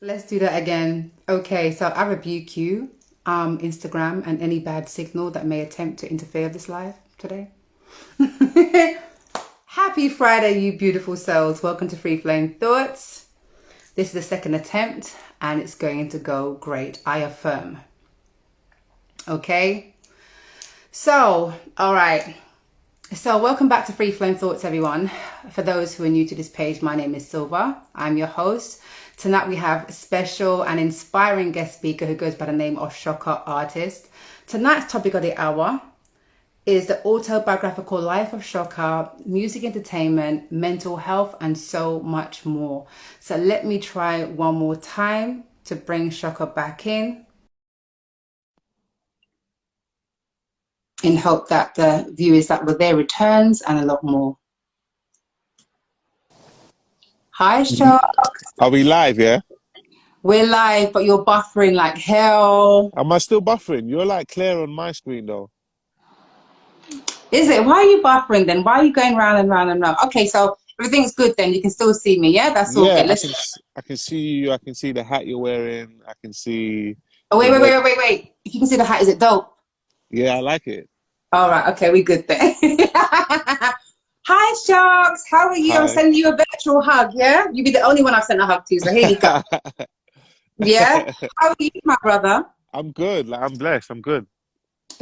Let's do that again. Okay, so I rebuke you, Instagram, and any bad signal that may attempt to interfere with this live today. Happy Friday, you beautiful souls. Welcome to Free Flowing Thoughts. This is the second attempt, and it's going to go great. I affirm. Okay? So, all right. So, welcome back to Free Flowing Thoughts, everyone. For those who are new to this page, my name is Silva. I'm your host. Tonight we have a special and inspiring guest speaker who goes by the name of Shocka artist. Tonight's topic of the hour is the autobiographical life of Shocka, music entertainment, mental health, and so much more. So let me try one more time to bring Shocka back in hope that the viewers that were there returns and a lot more. Hi, Shocka. Are we live, yeah? We're live, but you're buffering like hell. Am I still buffering? You're like clear on my screen though. Is it? Why are you buffering then? Why are you going round and round and round? Okay, so everything's good then. You can still see me. Yeah, that's all Yeah, good. I can see you. I can see the hat you're wearing. I can see Oh, the wait, wait, red. wait, wait, wait, wait. If you can see the hat, is it dope? Yeah, I like it. All right, okay, we good then. Hi, Sharks. How are you? I'm Hi. sending you a virtual hug, yeah? You be the only one I've sent a hug to, so here you go. Yeah? How are you, my brother? I'm good. Like I'm blessed. I'm good.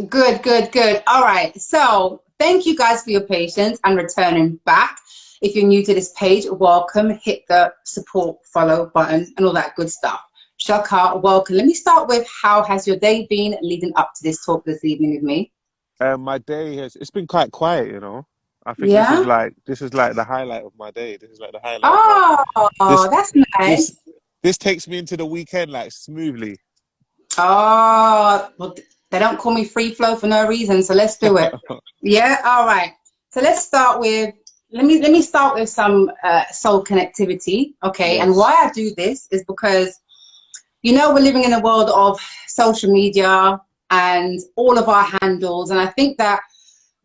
Good, good, good. All right. So thank you guys for your patience and returning back. If you're new to this page, welcome. Hit the support, follow button and all that good stuff. Shaka, welcome. Let me start with how has your day been leading up to this talk this evening with me? My day has it's been quite quiet, you know. I think Yeah? this is like the highlight of my day. This is like the highlight of my Oh, this that's this nice. this takes me into the weekend like smoothly. Oh, well, they don't call me free flow for no reason, so let's do it. Yeah, all right. So let's start with let me start with some soul connectivity. Okay, and Yes. why I do this is because we're living in a world of social media and all of our handles, and I think that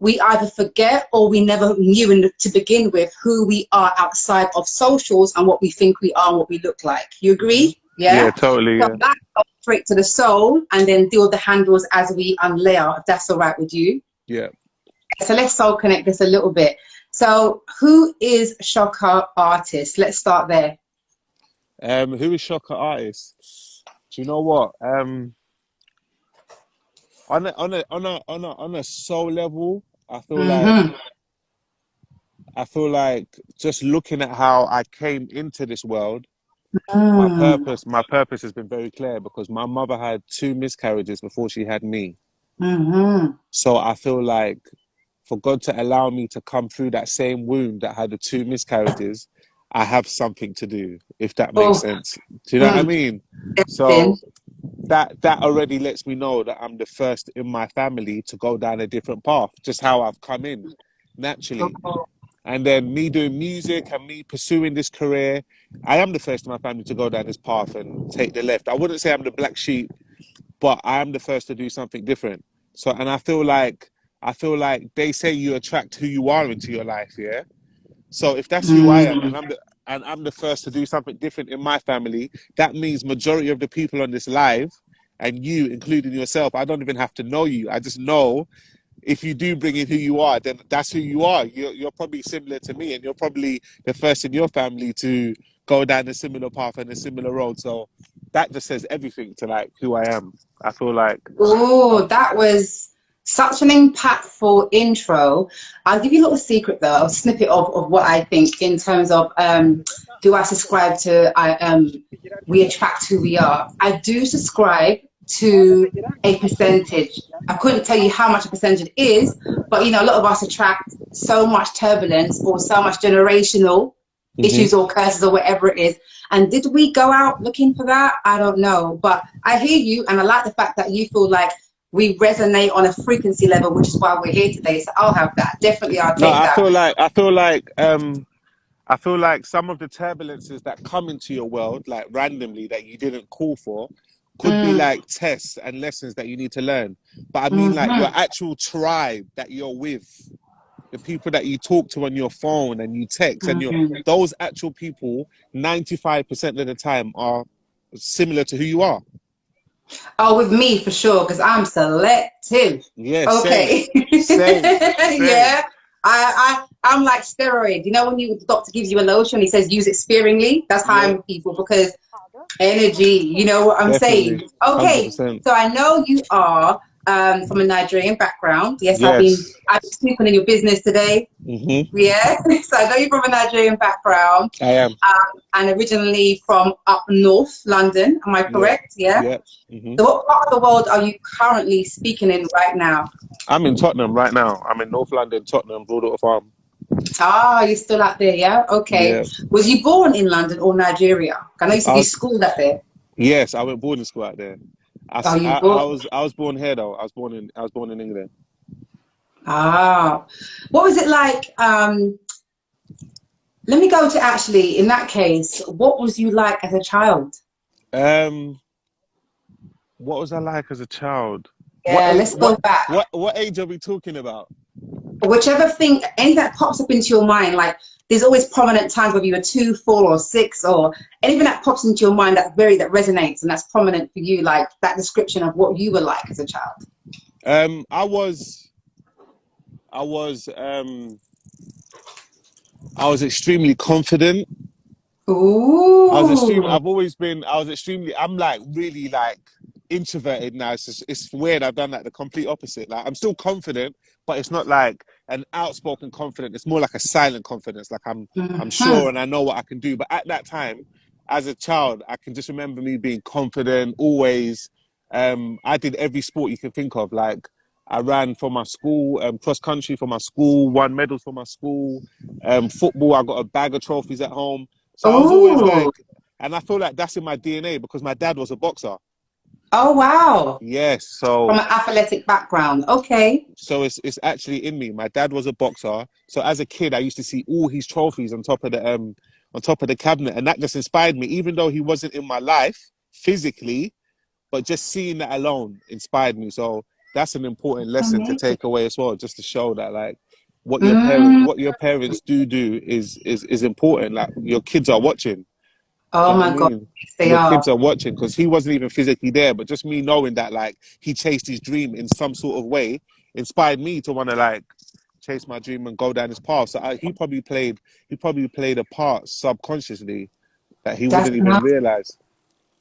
we either forget or we never knew to begin with who we are outside of socials and what we think we are and what we look like. You Hmm. agree? Yeah, Yeah. totally. So Yeah. let's go straight to the soul and then deal with the handles as we unlayer, if that's all right with you. Yeah. So let's soul connect this a little bit. So who is Shocka artist? Let's start there. Who is Shocka artist? Do you know what? On a soul level, Mm-hmm. I feel like just looking at how I came into this world, Mm. my purpose has been very clear because my mother had two miscarriages before she had me. Mm-hmm. So I feel like for God to allow me to come through that same womb that had the two miscarriages, I have something to do, if that makes Oh, sense. Do you know what I mm. mean? Then. So that already lets me know that I'm the first in my family to go down a different path, just how I've come in naturally. Oh. And then me doing music and me pursuing this career, I am the first in my family to go down this path and take the left. I wouldn't say I'm the black sheep, but I am the first to do something different. So, and I feel like they say you attract who you are into your life, yeah. So if that's who I am, Mm. and I'm the first to do something different in my family, that means majority of the people on this live, and you, including yourself, I don't even have to know you. I just know if you do bring in who you are, then that's who you are. You're probably similar to me, and you're probably the first in your family to go down a similar path and a similar road. So that just says everything to like who I am. I feel like Oh, that was such an impactful intro. I'll give you a little secret though, a snippet of what I think in terms of do I subscribe to we attract who we are. I do subscribe to a percentage. I couldn't tell you how much a percentage it is, but a lot of us attract so much turbulence or so much generational Mhm. issues or curses or whatever it is. And did we go out looking for that? I don't know. But I hear you, and I like the fact that you feel like we resonate on a frequency level, which is why we're here today. So I'll have that. Definitely, I'll No, take that. I feel like some of the turbulences that come into your world, like randomly that you didn't call for, could be Mm, like tests and lessons that you need to learn. But I mean, like your mm-hmm, actual tribe that you're with, the people that you talk to on your phone and you text, and mm-hmm. those actual people, 95% of the time are similar to who you are. Oh, with me for sure, because I'm selective. Yeah, same, Okay. same, same. Yeah. I'm like steroid. You know when the doctor gives you a lotion, he says use it sparingly. That's how Yeah, I'm with people because energy, you know what I'm definitely, saying? Okay, 100%. so I know you are from a Nigerian background. Yes, Yes. I've been snooping in your business today. Yeah, so I know you're from a Nigerian background, I am. and originally from up north, London. Am I Yeah, correct? Yeah. yeah. So what part of the world are you currently speaking in right now? I'm in Tottenham right now. I'm in North London, Tottenham, Broadwater Farm. Ah, you're still out there, yeah? Okay. Yeah. Was you born in London or Nigeria? I know you said I you was, schooled out there. yes, I went boarding school out there. Are you born? I was born here though. I was born in England. Ah, what was it like? Let me go to actually, in that case, what was you like as a child? Um, what was I like as a child? Yeah, let's go back. What age are we talking about? Whichever thing, anything that pops up into your mind, like there's always prominent times whether you were 2, 4, or 6, or anything that pops into your mind that resonates and that's prominent for you, like that description of what you were like as a child. Um, I was I was um I was extremely confident. Ooh. I was extremely, I'm like really like introverted now. It's weird. I've done like the complete opposite. Like I'm still confident, but it's not like an outspoken confidence. It's more like a silent confidence. Like I'm sure Mhm. and I know what I can do. But at that time, as a child, I can just remember me being confident always. I did every sport you can think of. Like I ran for my school, cross country for my school, won medals for my school. Football, I got a bag of trophies at home. So I was always Ooh. like, and I feel like that's in my DNA because my dad was a boxer. Oh, wow. Yes, From an athletic background. Okay. so it's actually in me. My dad was a boxer, so as a kid, I used to see all his trophies on top of the cabinet, and that just inspired me. Even though he wasn't in my life physically, but just seeing that alone inspired me. So that's an important lesson to Amazing. take away as well, just to show that like Mm. what your parents do is important. Like your kids are watching. Do Oh you know what I my God. mean? Yes, they Your are. kids are watching because he wasn't even physically there, but just me knowing that like he chased his dream in some sort of way inspired me to want to like chase my dream and go down his path. So he probably played a part subconsciously that he That's wouldn't even nice. realize.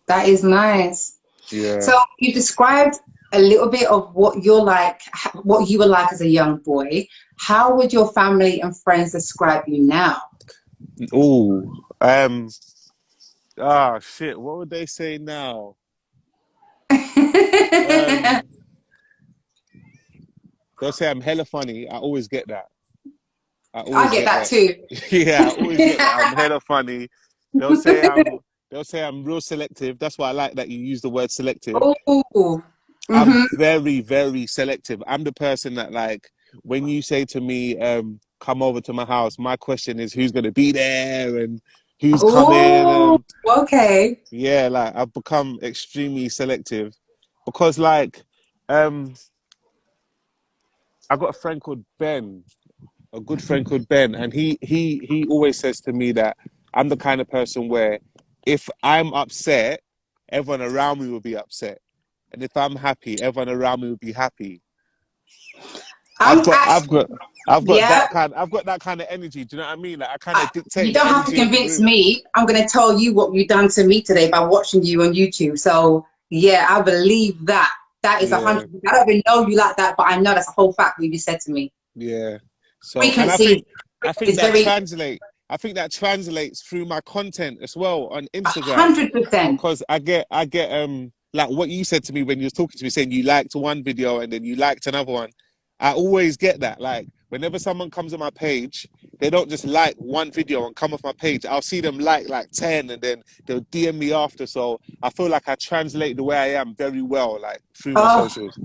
That is nice. Yeah. So you described a little bit of what you're like, what you were like as a young boy. How would your family and friends describe you now? Ooh. Shit. What would they say now? Um. They'll say I'm hella funny. I always get that. I I always get get that that. too. Yeah, I always get that. I'm hella funny. They'll say I'm they'll say I'm real selective. That's why I like that you use the word selective. Oh, I'm mm-hmm. very, very selective. I'm the person that like when you say to me, come over to my house, my question is who's gonna be there and who's coming. Oh, okay. Yeah, like I've become extremely selective because like um I got a friend called Ben, a good friend called Ben, and he always says to me that I'm the kind of person where if I'm upset, everyone around me will be upset, and if I'm happy, everyone around me will be happy. I've I'm got I've actually, got yeah. I've got that kind of energy. Do you know what I mean? Like I kind I, of dictate you the don't have to energy of the convince room. me. I'm going to tell you what you've done to me today by watching you on YouTube. So, yeah, I believe that. That is Yeah, 100%. I don't even know you like that, but I know that's a whole fact what you just said to me. yeah. So and Frequency I think is very I think that translates through my content as well on Instagram 100%. because I get like what you said to me when you was talking to me saying you liked one video and then you liked another one. I always get that. Like whenever someone comes on my page, they don't just like one video and come off my page. I'll see them like 10 and then they'll DM me after. So I feel like I translate the way I am very well, like through my Oh, socials.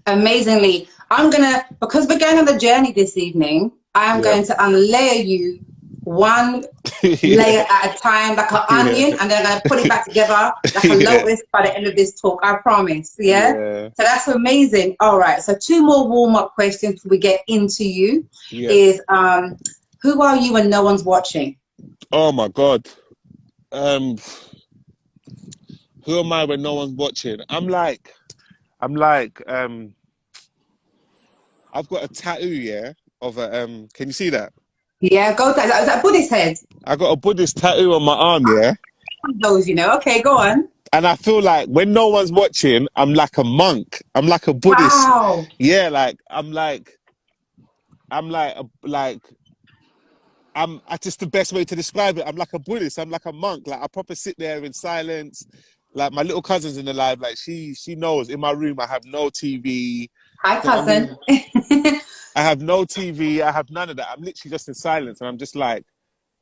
amazingly. Because we're going on the journey this evening, I'm Yeah. going to unlayer you one layer Yeah. at a time, like an Yeah. onion, and then I'm going to put it back together like a Yeah. lotus by the end of this talk. I promise. Yeah. Yeah. So that's amazing. All right. So two more warm up questions before we get into you Yeah. is who are you when no one's watching? Oh my God. Um Who am I when no one's watching? I'm like, I've got a tattoo, yeah, of a can you see that? Yeah, go. Is that Buddhist head? I got a Buddhist tattoo on my arm, yeah. Those, you know. Okay, go on. And I feel like when no one's watching, I'm like a monk. I'm like a Buddhist. Wow. Yeah, like I just the best way to describe it. I'm like a Buddhist. I'm like a monk. Like I proper sit there in silence. Like my little cousin's in the live. Like she knows. In my room, I have no TV. Hi, You know what I cousin. mean? I have no TV. I have none of that. I'm literally just in silence, and I'm just like,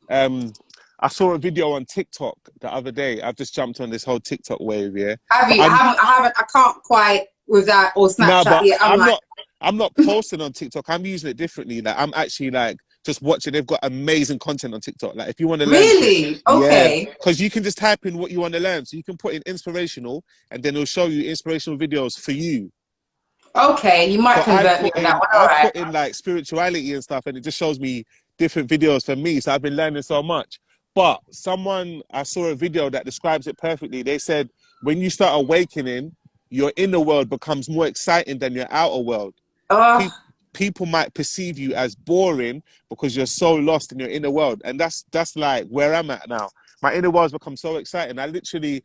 um, I saw a video on TikTok the other day. I've just jumped on this whole TikTok wave, yeah. Have But you? I haven't. I can't quite with that or no, Snapchat but yet. I'm like, I'm not posting on TikTok. I'm using it differently. Like I'm actually like just watching. They've got amazing content on TikTok. Like if you want to learn shit, really? yeah, Okay. because you can just type in what you want to learn. So you can put in inspirational, and then it'll show you inspirational videos for you. Okay. You might So I've convert me put on that in one. All I've right. put in like spirituality and stuff, and it just shows me different videos for me. So I've been learning so much. But someone I saw a video that describes it perfectly. They said when you start awakening, your inner world becomes more exciting than your outer world. Oh, Pe- People might perceive you as boring because you're so lost in your inner world, and that's like where I'm at now. My inner world's become so exciting. I literally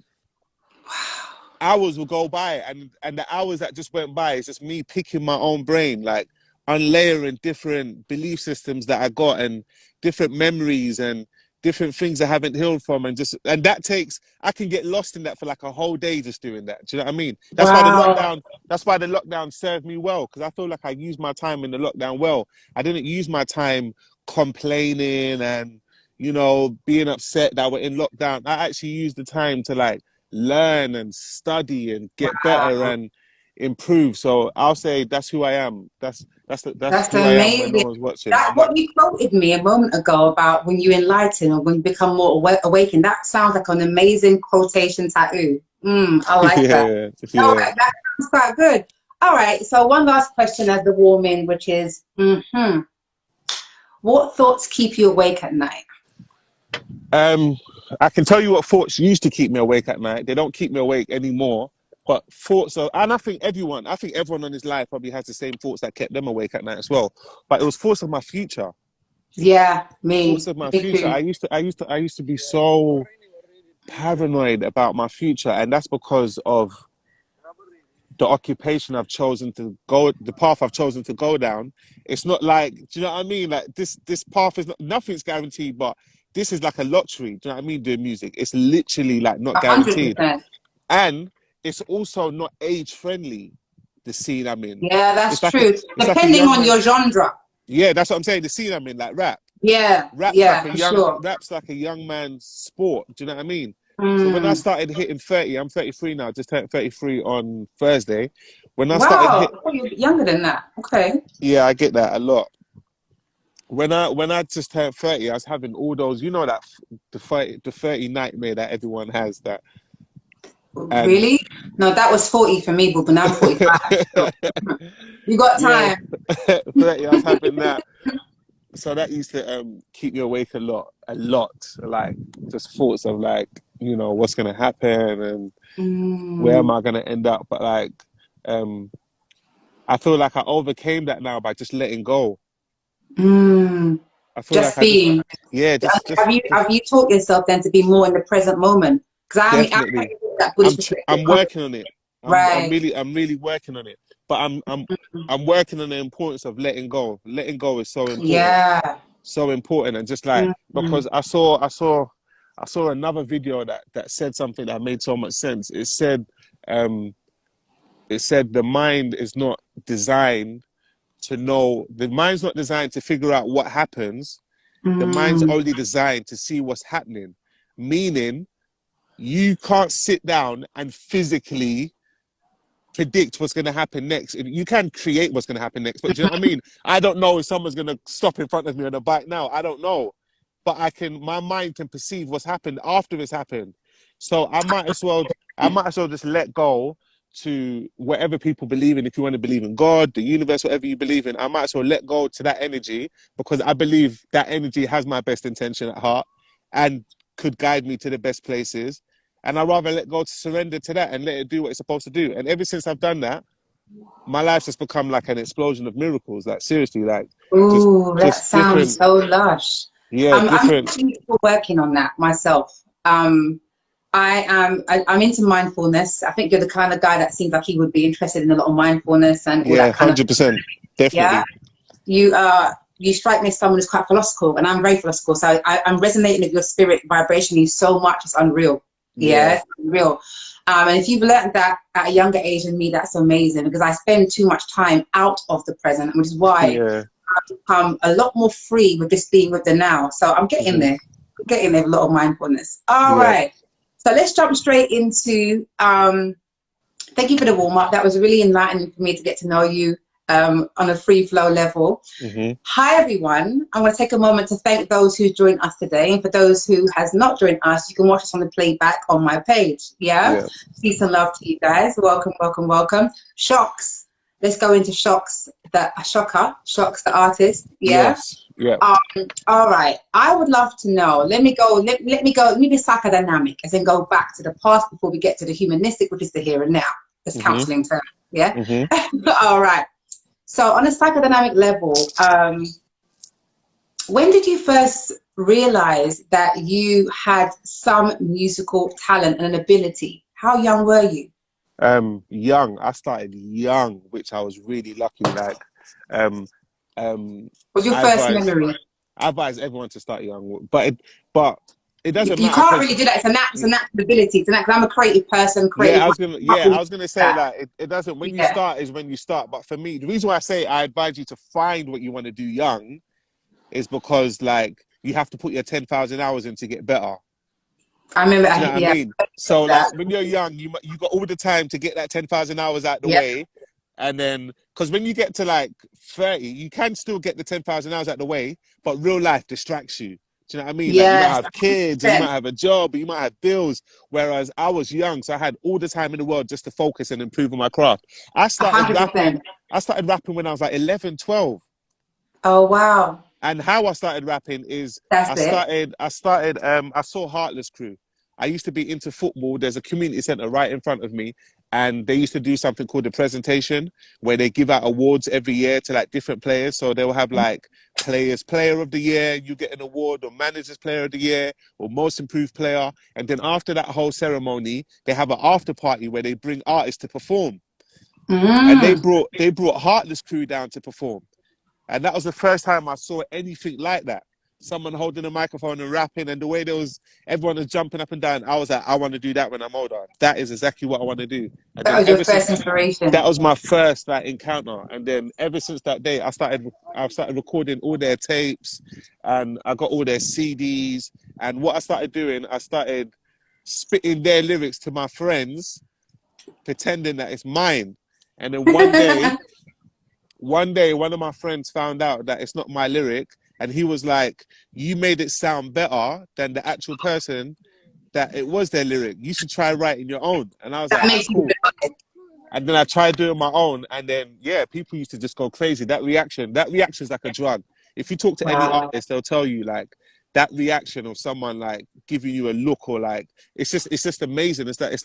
hours will go by, and the hours that just went by is just me picking my own brain, like unlayering different belief systems that I got and different memories and different things I haven't healed from, and that takes I can get lost in that for like a whole day just doing that. Do you know what I mean? wow. That's why the lockdown served me well, because I feel like I used my time in the lockdown well. I didn't use my time complaining and being upset that we're in lockdown. I actually used the time to like learn and study and get better Wow. and improve. So I'll say that's who I am. That's That's who I am when no amazing. one's watching. That I'm like, what you quoted me a moment ago about when you enlighten or when you become more awakened. That sounds like an amazing quotation tattoo. I like that. yeah, No, yeah. that sounds quite good. All right. So one last question as the warm in, which is, what thoughts keep you awake at night? Um, I can tell you what thoughts used to keep me awake at night. They don't keep me awake anymore. But thoughts are, and I think everyone on this life probably has the same thoughts that kept them awake at night as well. But it was thoughts of my future. Yeah, Thoughts me. of my Me future. too. I used to be so paranoid about my future, and that's because of the occupation I've chosen to go, the path I've chosen to go down. It's not like, do you know what I mean? Like this path is not, nothing's guaranteed, but this is like a lottery. Do you know what I mean? Doing music, it's literally like not A hundred guaranteed, percent. and it's also not age friendly. The scene I'm in, Yeah, that's true. it's like a Depending young on man. your genre. Yeah, that's what I'm saying. The scene I'm in, like rap. Yeah, yeah, for sure. Rap's like a young man's sport. Do you know what I mean? So when I Mm. started hitting 30, I'm 33 now, just turned 33 on Thursday. When I started Wow, hit oh, you're younger than that. Okay. Yeah, I get that a lot. When I just turned 30, I was having all those, that the 30 nightmare that everyone has that and Really? No, that was 40 for me, but now I'm 45. So you got yeah, time. 30, I was having that. So that used to keep me awake a lot. Like just thoughts of like, what's gonna happen and where am Mm, I gonna end up? But like um I feel like I overcame that now by just letting go. mm. I feel like Just I just being. yeah, just Have you taught yourself then to be more in the present moment? Because I definitely. use that Buddhist perspective. I'm working on it. Right. I'm really working on it. But I'm working on the importance of letting go. Letting go is so important. Yeah. So important. And just like Mm, because I saw another video that said something that made so much sense. Um it said the mind's not designed to figure out what happens. The mind's mm. only designed to see what's happening. Meaning you can't sit down and physically predict what's going to happen next. You can create what's going to happen next, but do you know what I mean? I don't know if someone's going to stop in front of me on a bike now. I don't know, but my mind can perceive what's happened after it's happened. So I might as well just let go to whatever people believe in. If you want to believe in God, the universe, whatever you believe in, I might as well let go to that energy because I believe that energy has my best intention at heart and could guide me to the best places. And I'd rather let go to surrender to that and let it do what it's supposed to do. And ever since I've done that, my life's just become like an explosion of miracles. Like seriously, like just Ooh, that just sounds different, so lush. yeah, I'm different. actually still working on that myself. I'm into mindfulness. I think you're the kind of guy that seems like he would be interested in a lot of mindfulness and all Yeah, that kind of, 100%, yeah. definitely. You strike me as someone who's quite philosophical, and I'm very philosophical. So I'm resonating with your spirit vibrationally so much, it's unreal. Yeah, Yeah, it's unreal. And if you've learned that at a younger age than me, that's amazing, because I spend too much time out of the present, which is why yeah. I'm a lot more free with just being with the now. So I'm getting Hmm. there. I'm getting there with a lot of mindfulness. All Yeah. right. So let's jump straight into thank you for the warm up. That was really enlightening for me to get to know you on a free flow level. Hmm. Hi everyone. I want to take a moment to thank those who joined us today. And for those who has not joined us, you can watch us on the playback on my page. Yeah. Yeah. Peace and love to you guys. Welcome, welcome, welcome. Shocks. Let's go into Shocks, the Shocka, Shocks the artist. Yeah. Yes. Yeah. Um, all right. I would love to know. Let me go. Let me go. Let me be psychodynamic, and then go back to the past before we get to the humanistic, which is the here and now. It's Hmm. counseling term. Yeah. Hmm. All right. So on a psychodynamic level, when did you first realize that you had some musical talent and an ability? How young were you? Young. I started young, which I was really lucky. Like, um, um, What's your I first advise, memory? I advise everyone to start young, but it doesn't You matter can't because really do that. It's a natural ability. It's a because I'm a creative person, yeah, creative. You can't I really was gonna do say that. like it doesn't. When you Yeah. start is when you start. But for me, the reason why I say I advise you to find what you want to do young is because like you have to put your 10,000 hours in to get better. I remember. Do you know what I Yeah. mean? So like That. when you're young, you got all the time to get that 10,000 hours out the Yep. way, and then because when you get to like 30, you can still get the 10,000 hours out the way, but real life distracts you. Do you know what I mean? Like you might Yes. have kids, or you 100%. might have a job, or you might have bills. Whereas I was young, so I had all the time in the world just to focus and improve on my craft. I started 100%. rapping. I started rapping when I was like 11, 12. Oh wow. And how I started rapping is That's it. I saw Heartless Crew. I used to be into football. There's a community center right in front of me, and they used to do something called the presentation, where they give out awards every year to like different players. So they'll have like players player of the year, you get an award, or managers player of the year, or most improved player. And then after that whole ceremony, they have an after party where they bring artists to perform. And Mm. they brought Heartless Crew down to perform. And that was the first time I saw anything like that. Someone holding a microphone and rapping, and the way there was everyone was jumping up and down. I was like, I want to do that when I'm older. That is exactly what I want to do. And That then was your ever since first inspiration. that was my first like encounter. And then ever since that day, I started recording all their tapes, and I got all their CDs. And what I started doing, I started spitting their lyrics to my friends, pretending that it's mine. And then one day, one of my friends found out that it's not my lyric, and he was like, "You made it sound better than the actual person that it was their lyric. You should try writing your own." And I was like, That "Ah, makes you cool." And then I tried doing my own, and then yeah, people used to just go crazy. That reaction is like a drug. If you talk to any wow. artist, they'll tell you like that reaction of someone like giving you a look, or like it's just amazing. It's that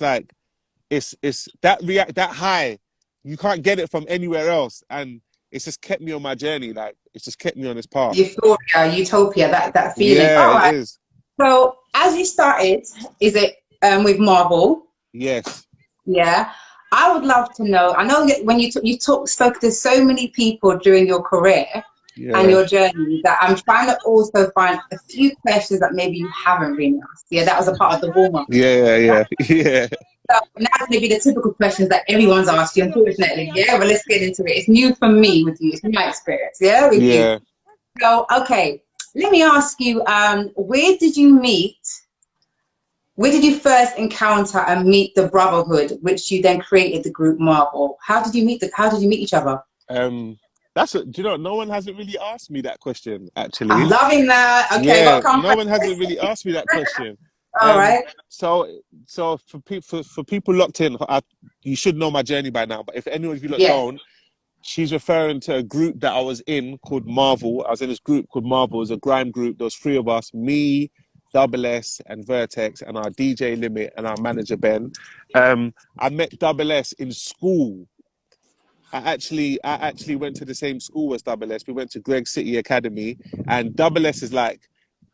high. You can't get it from anywhere else, and it's just kept me on my journey. Like it's just kept me on this path. Euphoria, utopia, that feeling. Yeah, All it right. is. So as you started, is it with Marvel? Yes. Yeah. I would love to know. I know that when spoke to so many people during your career and Yeah. your journey, that I'm trying to also find a few questions that maybe you haven't been asked. Yeah, that was a part of the warm up. Yeah. Yeah. Yeah. So now it's going to be the typical questions that everyone's asked you, unfortunately. Yeah, well, let's get into it. It's new for me with you. It's my experience. Yeah, with you. Yeah. So, okay, let me ask you, where did you meet? Where did you first encounter and meet the Brotherhood, which you then created the group Marvel? How did you meet each other? Um. Do you know? No one hasn't really asked me that question. I'm Actually. loving that. Okay, got Yeah. to come No back. one hasn't really asked me that question. All Um. right. So for people locked in, you should know my journey by now. But if anyone of you lot Yes. don't, she's referring to a group that I was in called Marvel. I was in this group called Marvel. It was a grime group. There was three of us, me, Double S and Vertex and our DJ Limit and our manager Ben. I met Double S in school. I actually went to the same school as Double S. We went to Greg City Academy, and Double S is like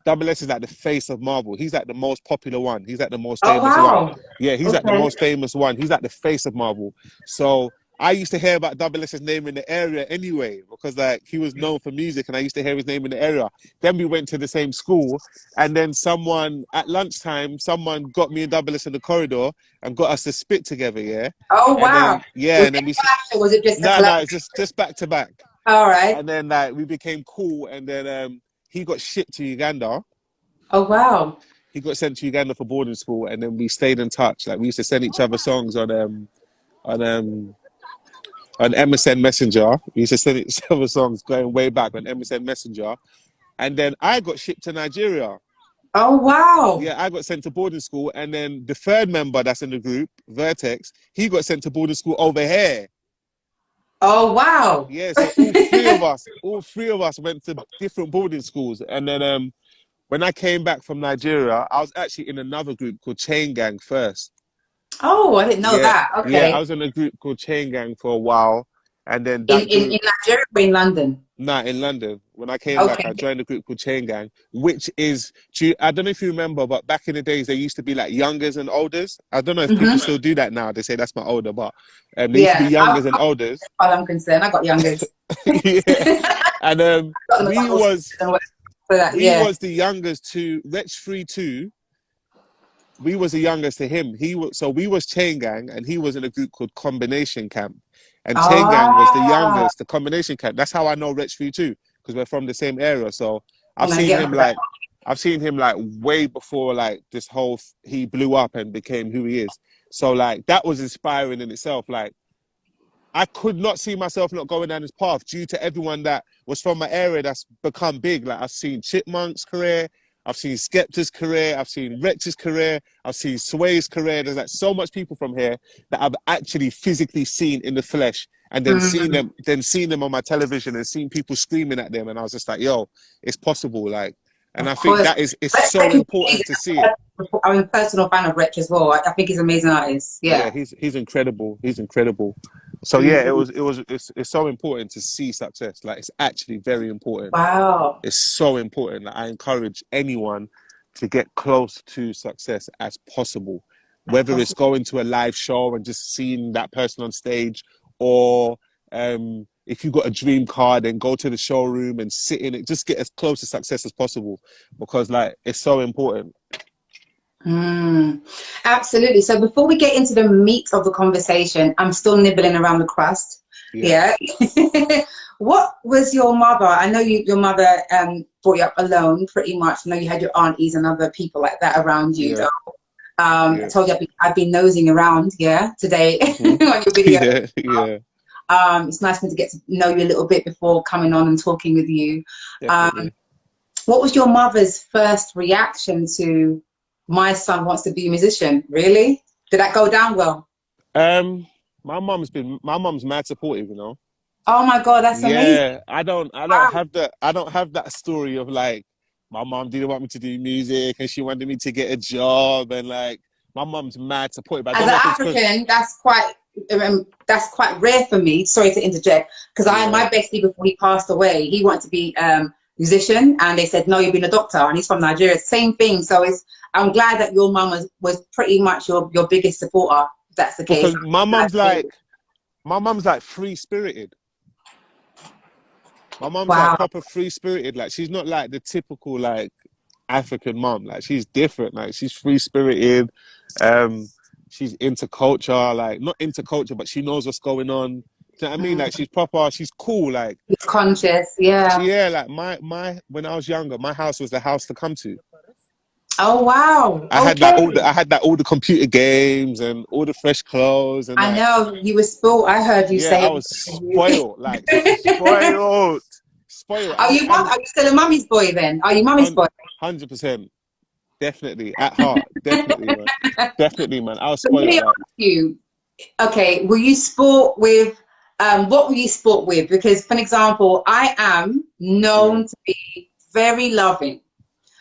the face of Marvel. He's like the most popular one. He's like the most Oh famous one. wow. Yeah, he's like the Okay. most famous one. He's like the face of Marvel. So I used to hear about Double S's name in the area anyway, because like he was known for music, and I used to hear his name in the area. Then we went to the same school, and then someone at lunchtime, someone got me and Double S in the corridor and got us to spit together. Yeah, Oh and wow. then yeah, Was and it then we clash or was it just a no, collab? no, it's just back to back. All right. And then like we became cool, and then he got shipped to Uganda. Oh wow. He got sent to Uganda for boarding school, and then we stayed in touch. Like we used to send each other songs on um on MSN Messenger. We used to send each other songs going way back on MSN Messenger. And then I got shipped to Nigeria. Oh wow. Yeah, I got sent to boarding school, and then the third member that's in the group, Vertex, he got sent to boarding school over here. Oh wow. Yeah, so all three of us went to different boarding schools. And then when I came back from Nigeria, I was actually in another group called Chain Gang first. Oh, I didn't know Yeah, that. yeah, I Okay. was in a group called Chain Gang for a while, and then In that in group, in Nigeria or in London? nah, in London. When I came back, I Okay. joined a group called Chain Gang, which is, I don't know if you remember, but back in the days, there used to be like youngers and olders. I don't know if people Mm-hmm. still do that now. They say that's my older, but there used to be Yeah. youngers and olders. As far as I'm concerned, I got youngers. Yeah, and Got them we about was for that. we Yeah. was the youngest to Wretch 3-2. We was the youngest to him. So we was Chain Gang, and he was in a group called Combination Camp. And Chain Gang was the Ah, youngest, the Combination Camp. That's how I know Wretch 3-2, because we're from the same area. So I've I'm gonna seen get him onto that. like I've seen him like way before like this whole he blew up and became who he is. So like that was inspiring in itself. Like I could not see myself not going down this path due to everyone that was from my area that's become big. Like I've seen Chipmunk's career, I've seen Skepta's career, I've seen Wretch's career, I've seen Sway's career. There's like so much people from here that I've actually physically seen in the flesh, and Mm, then seen them on my television and seen people screaming at them, and I was just like, yo, it's possible. Like, and I of think course. that is it's Rich so is amazing. important to see it. I'm a personal fan of Rich as well. I think he's an amazing artist. Yeah, Yeah. he's incredible. He's incredible. So yeah, Mm, it's so important to see success. Like it's actually very important. wow. It's so important. Like, I encourage anyone to get close to success as possible, whether it's Possible. going to a live show and just seeing that person on stage, or if you got a dream car, then go to the showroom and sit in it. Just get as close to success as possible, because like it's so important. Mm, absolutely. So before we get into the meat of the conversation, I'm still nibbling around the crust. Yeah, Yeah. What was your mother? I know your mother brought you up alone pretty much. I know you had your aunties and other people like that around you yeah, though. I yeah. told you I've been nosing around, yeah, today Hmm. on your video. Yeah, yeah, It's nice for me to get to know you a little bit before coming on and talking with you. Um, definitely. what was your mother's first reaction to my son wants to be a musician? Really? Did that go down well? Um, my mum's mad supportive, you know. Oh my God, that's amazing. Yeah, I don't Wow. have that story of like my mom didn't want me to do music and she wanted me to get a job, and like my mom's mad supportive. I As don't an know if it's because African, that's quite rare for me. Sorry to interject, because my yeah, bestie before he passed away, he wanted to be musician, and they said no, you've been a doctor, and he's from Nigeria. Same thing. So I'm glad that your mum was pretty much your biggest supporter. If that's the case. because I'm glad to hear it. my mom's like free spirited. My mom's like Wow. proper free spirited. Like she's not like the typical like African mom. Like she's different. Like she's free spirited. Um, she's into culture. Like not into culture, but she knows what's going on. Do you know what I mean? Like Mm, she's proper. She's cool. Like he's conscious. Yeah. yeah. Like my when I was younger, my house was the house to come to. Oh wow. Okay. I had like all the computer games and all the fresh clothes and I like know you were spoiled. I heard you yeah, I say was it. spoiled. Like spoiled, spoiled. Are you still a mummy's boy then? Are you mummy's And boy? 100%. Definitely at heart, definitely, man, definitely, man. I was So let spoiled. me Like, ask you, okay, will you sport with what will you sport with? Because for an example, I am yeah, known to be very loving.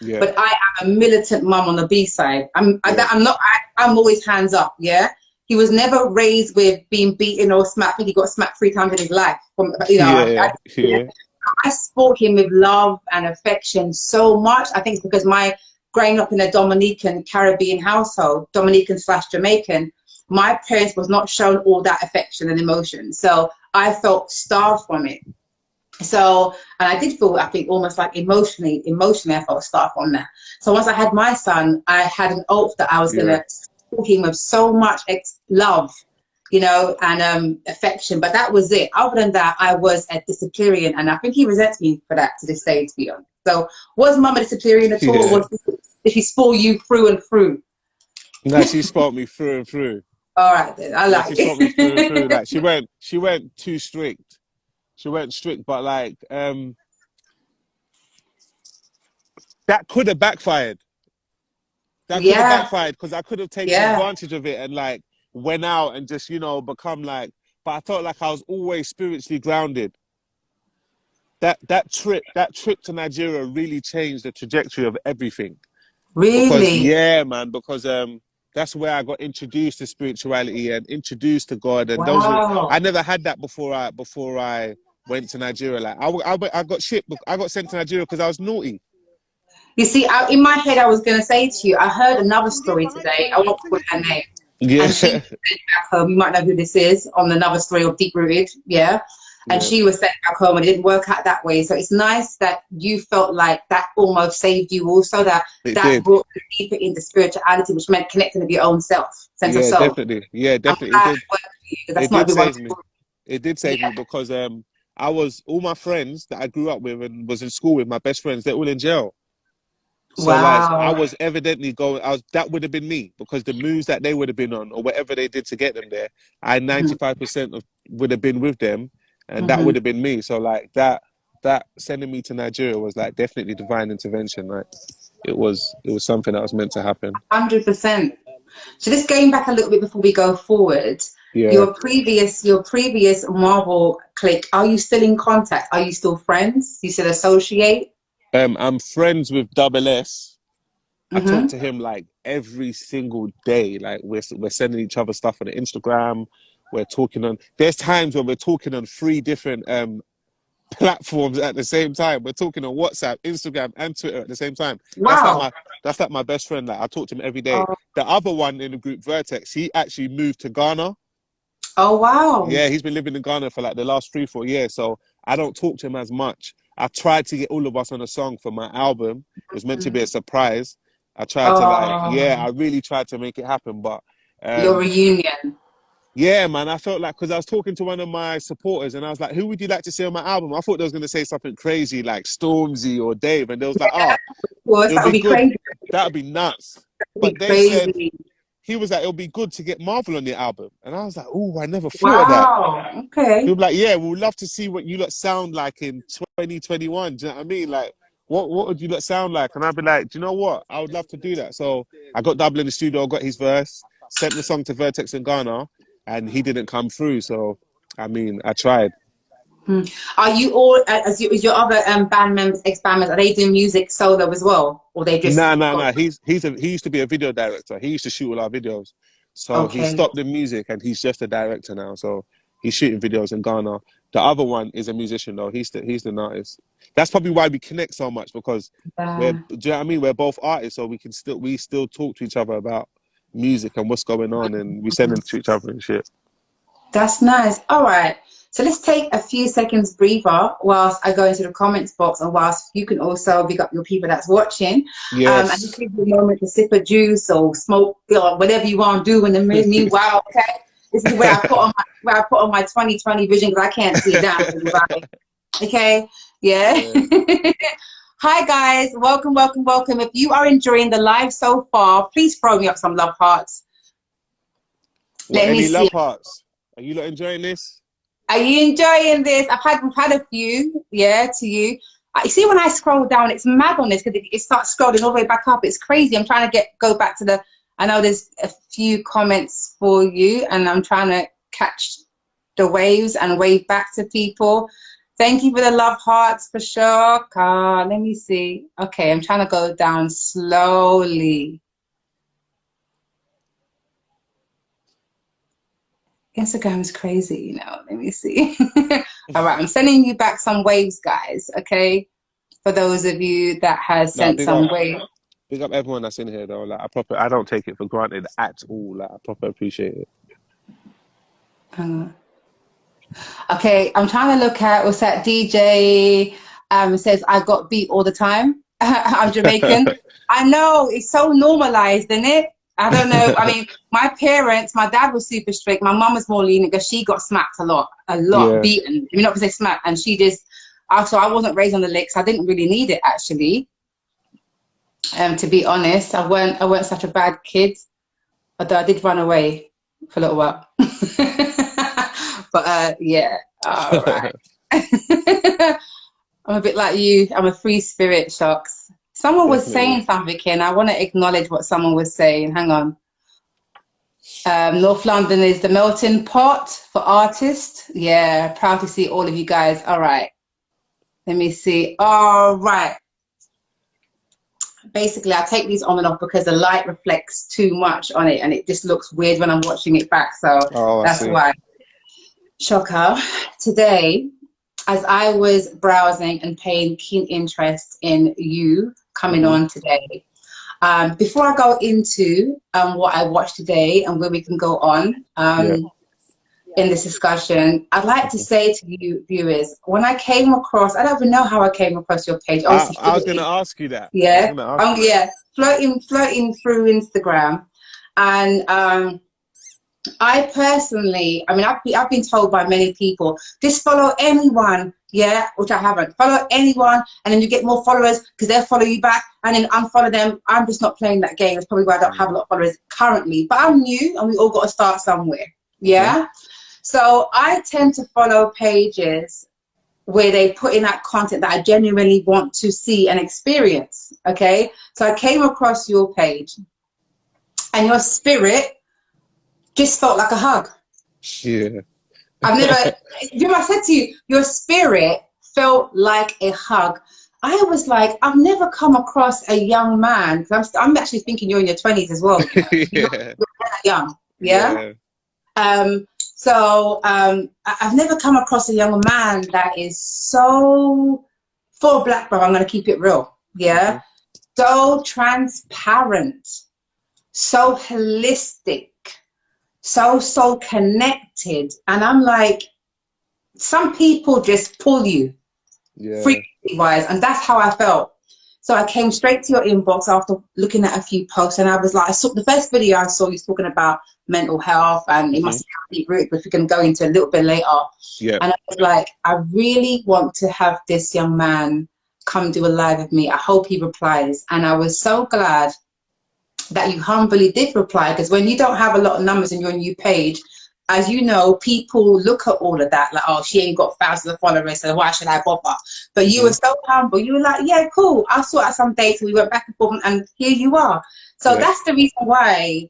Yeah. but I am a militant mum on the B side. Yeah. I'm always hands up. Yeah. He was never raised with being beaten or smacked. I think he got smacked 3 times in his life. From, Yeah. Yeah. I sport him with love and affection so much. I think it's because my growing up in a Dominican Caribbean household, Dominican slash Jamaican, my parents was not shown all that affection and emotion. So I felt starved from it. So, and I did feel, I think, almost like emotionally, I felt starved from that. So once I had my son, I had an oath that I was going Yeah. to support him with so much love, and affection. But that was it. Other than that, I was a disciplinarian, and I think he resents me for that to this day, to be honest. So, was Mum a disciplinarian at all, Yeah. or did she spoil you through and through? No, she spoke me through and through. All right, then. I Yeah, she like spoke me through and through. it. Like she went too strict. She went strict, but like that could have backfired. That could have Yeah, backfired because I could have taken yeah. advantage of it and like went out and just, become like, but I felt like I was always spiritually grounded. That trip to Nigeria really changed the trajectory of everything. Because Really? yeah, man, because that's where I got introduced to spirituality and introduced to God, and I Wow. never had that before I went to Nigeria. Like I got shipped, I got sent to Nigeria because I was naughty. You see, in my head, I was going to say to you, I heard another story today. I won't put her name. Yeah, And she was sent back home. You might know who this is on another story of Deep Rooted. Yeah. And yeah, she was sent back home and it didn't work out that way. So it's nice that you felt like that almost saved you also, it that did. brought you deeper into spirituality, which meant connecting with your own self, sense of Yeah, self. definitely. Yeah, I'm definitely. It glad did. it worked for you because It that's not did everyone's save me. story. It did save me Yeah. because I was all my friends that I grew up with and was in school with, my best friends, they're all in jail. So like I Wow. was evidently going, that would have been me because the moves that they would have been on or whatever they did to get them there, I Mm-hmm. 95% of would have been with them, and that Mm-hmm. would have been me. So like that sending me to Nigeria was like definitely divine intervention. Like it was something that was meant to happen. 100%. So just going back a little bit before we go forward, Yeah. your previous Marvel clique, are you still in contact? Are you still friends? You still associate? I'm friends with Double S. I talk Mm-hmm. to him like every single day. Like we're sending each other stuff on Instagram. We're talking on. There's times when we're talking on 3 different platforms at the same time. We're talking on WhatsApp, Instagram, and Twitter at the same time. That's like Wow. my best friend. Like I talk to him every day. Oh, The other one in the group, Vertex, he actually moved to Ghana. oh wow. Yeah, he's been living in Ghana for like the last 3, 4 years. So I don't talk to him as much. I tried to get all of us on a song for my album. It was meant to be a surprise. I tried to Oh, I really tried to make it happen, but your um, reunion. yeah, man, I felt like because I was talking to one of my supporters and I was like, "Who would you like to see on my album?" I thought they was going to say something crazy like Stormzy or Dave, and they was like, "Oh, Of course, it'll that would be be good. crazy. That would be nuts." That would be But they said crazy. he was like, "It'll be good to get Marvel on the album," and I was like, "Oh, I never thought of that." Wow. He Okay. was like, "Yeah, we'd love to see what you lot sound like in 2021." Do you know what I mean? Like, what would you lot sound like? And I'd be like, "Do you know what? I would love to do that." So I got Double in the studio, got his verse, sent the song to Vertex in Ghana, and he didn't come through. So, I mean, I tried. Hmm. Are you all, is your other band members, ex-band members, are they doing music solo as well? Or they just Nah, nah, got, nah. He used to be a video director. He used to shoot all our videos. So he okay. stopped the music and he's just a director now. So he's shooting videos in Ghana. The other one is a musician though. He's the artist. That's probably why we connect so much because Uh, do you know what I mean? We're both artists, so we still talk to each other about music and what's going on, and we send them to each other and shit. That's nice. All right. So let's take a few seconds breather whilst I go into the comments box and whilst you can also pick up your people that's watching. And just Yes. give you a moment to sip a juice or smoke or whatever you want to do in the meanwhile, okay? This is where I put on my 2020 vision because I can't see that. Okay? Yeah. Yeah. Hi guys, welcome, welcome, welcome. If you are enjoying the live so far, please throw me up some love hearts. What, Let me any see. love hearts? Are you lot enjoying this? Are you enjoying this? We've had a few, yeah, to you. You see when I scroll down, it's mad on this because it starts scrolling all the way back up. It's crazy. I'm trying to go back to I know there's a few comments for you and I'm trying to catch the waves and wave back to people. Thank you for the love hearts for Shocka. Let me see. Okay, I'm trying to go down slowly. Instagram is crazy, you know. Let me see. All right, I'm sending you back some waves, guys. Okay, for those of you that has No, sent some waves. big up everyone that's in here though. Like I don't take it for granted at all. Like I proper appreciate it. Okay, I'm trying to look at what's that DJ says I got beat all the time. I'm Jamaican. I know it's so normalized, isn't it? I don't know. I mean, my parents, my dad was super strict. My mum was more lenient because she got smacked a lot, Yeah. beaten. I mean, not to say smacked, and she just. Also, I wasn't raised on the licks. I didn't really need it actually. To be honest, I weren't such a bad kid, although I did run away for a little while. But yeah, all right. I'm a bit like you. I'm a free spirit, Shocks. Someone was Definitely. saying something here, and I want to acknowledge what someone was saying. Hang on. North London is the melting pot for artists. Yeah, proud to see all of you guys. All right. Let me see. All right. Basically, I take these on and off because the light reflects too much on it, and it just looks weird when I'm watching it back. So Oh, I that's see. why. Shocka, today, as I was browsing and paying keen interest in you coming Hmm. on today, before I go into what I watched today and where we can go on Yeah. in this discussion, I'd like to say to you viewers, when I came across, I don't even know how I came across your page, obviously, I was gonna ask you that. I was yeah, gonna ask you that. yeah, floating through Instagram, and I personally, I mean, I've been told by many people, just follow anyone, yeah, which I haven't. Follow anyone, and then you get more followers because they'll follow you back, and then unfollow them. I'm just not playing that game. That's probably why I don't have a lot of followers currently. But I'm new, and we all got to start somewhere, Hmm. yeah. So I tend to follow pages where they put in that content that I genuinely want to see and experience. Okay, so I came across your page, and your spirit just felt like a hug. Yeah. I've never, you know, I said to you, your spirit felt like a hug. I was like, I've never come across a young man, because I'm actually thinking you're in your 20s as well, you know. Yeah. You're young, yeah? Yeah. I've never come across a young man that is so, for a black bro, I'm going to keep it real, Hmm. yeah? So transparent, so holistic, so connected. And I'm like, some people just pull you Yeah. frequency wise, and that's how I felt. So I came straight to your inbox after looking at a few posts, and I was like, I saw the first video I saw you talking about mental health, and it Hmm. must be deep rooted, which we can go into a little bit later. Yeah. And I was like, I really want to have this young man come do a live with me. I hope he replies. And I was so glad that you humbly did reply, because when you don't have a lot of numbers in your new page, as you know, people look at all of that like, oh, she ain't got thousands of followers, so why should I bother? But you Hmm. were so humble. You were like, yeah, cool. I'll sort out some dates. And we went back and forth, and here you are. So Yeah. that's the reason why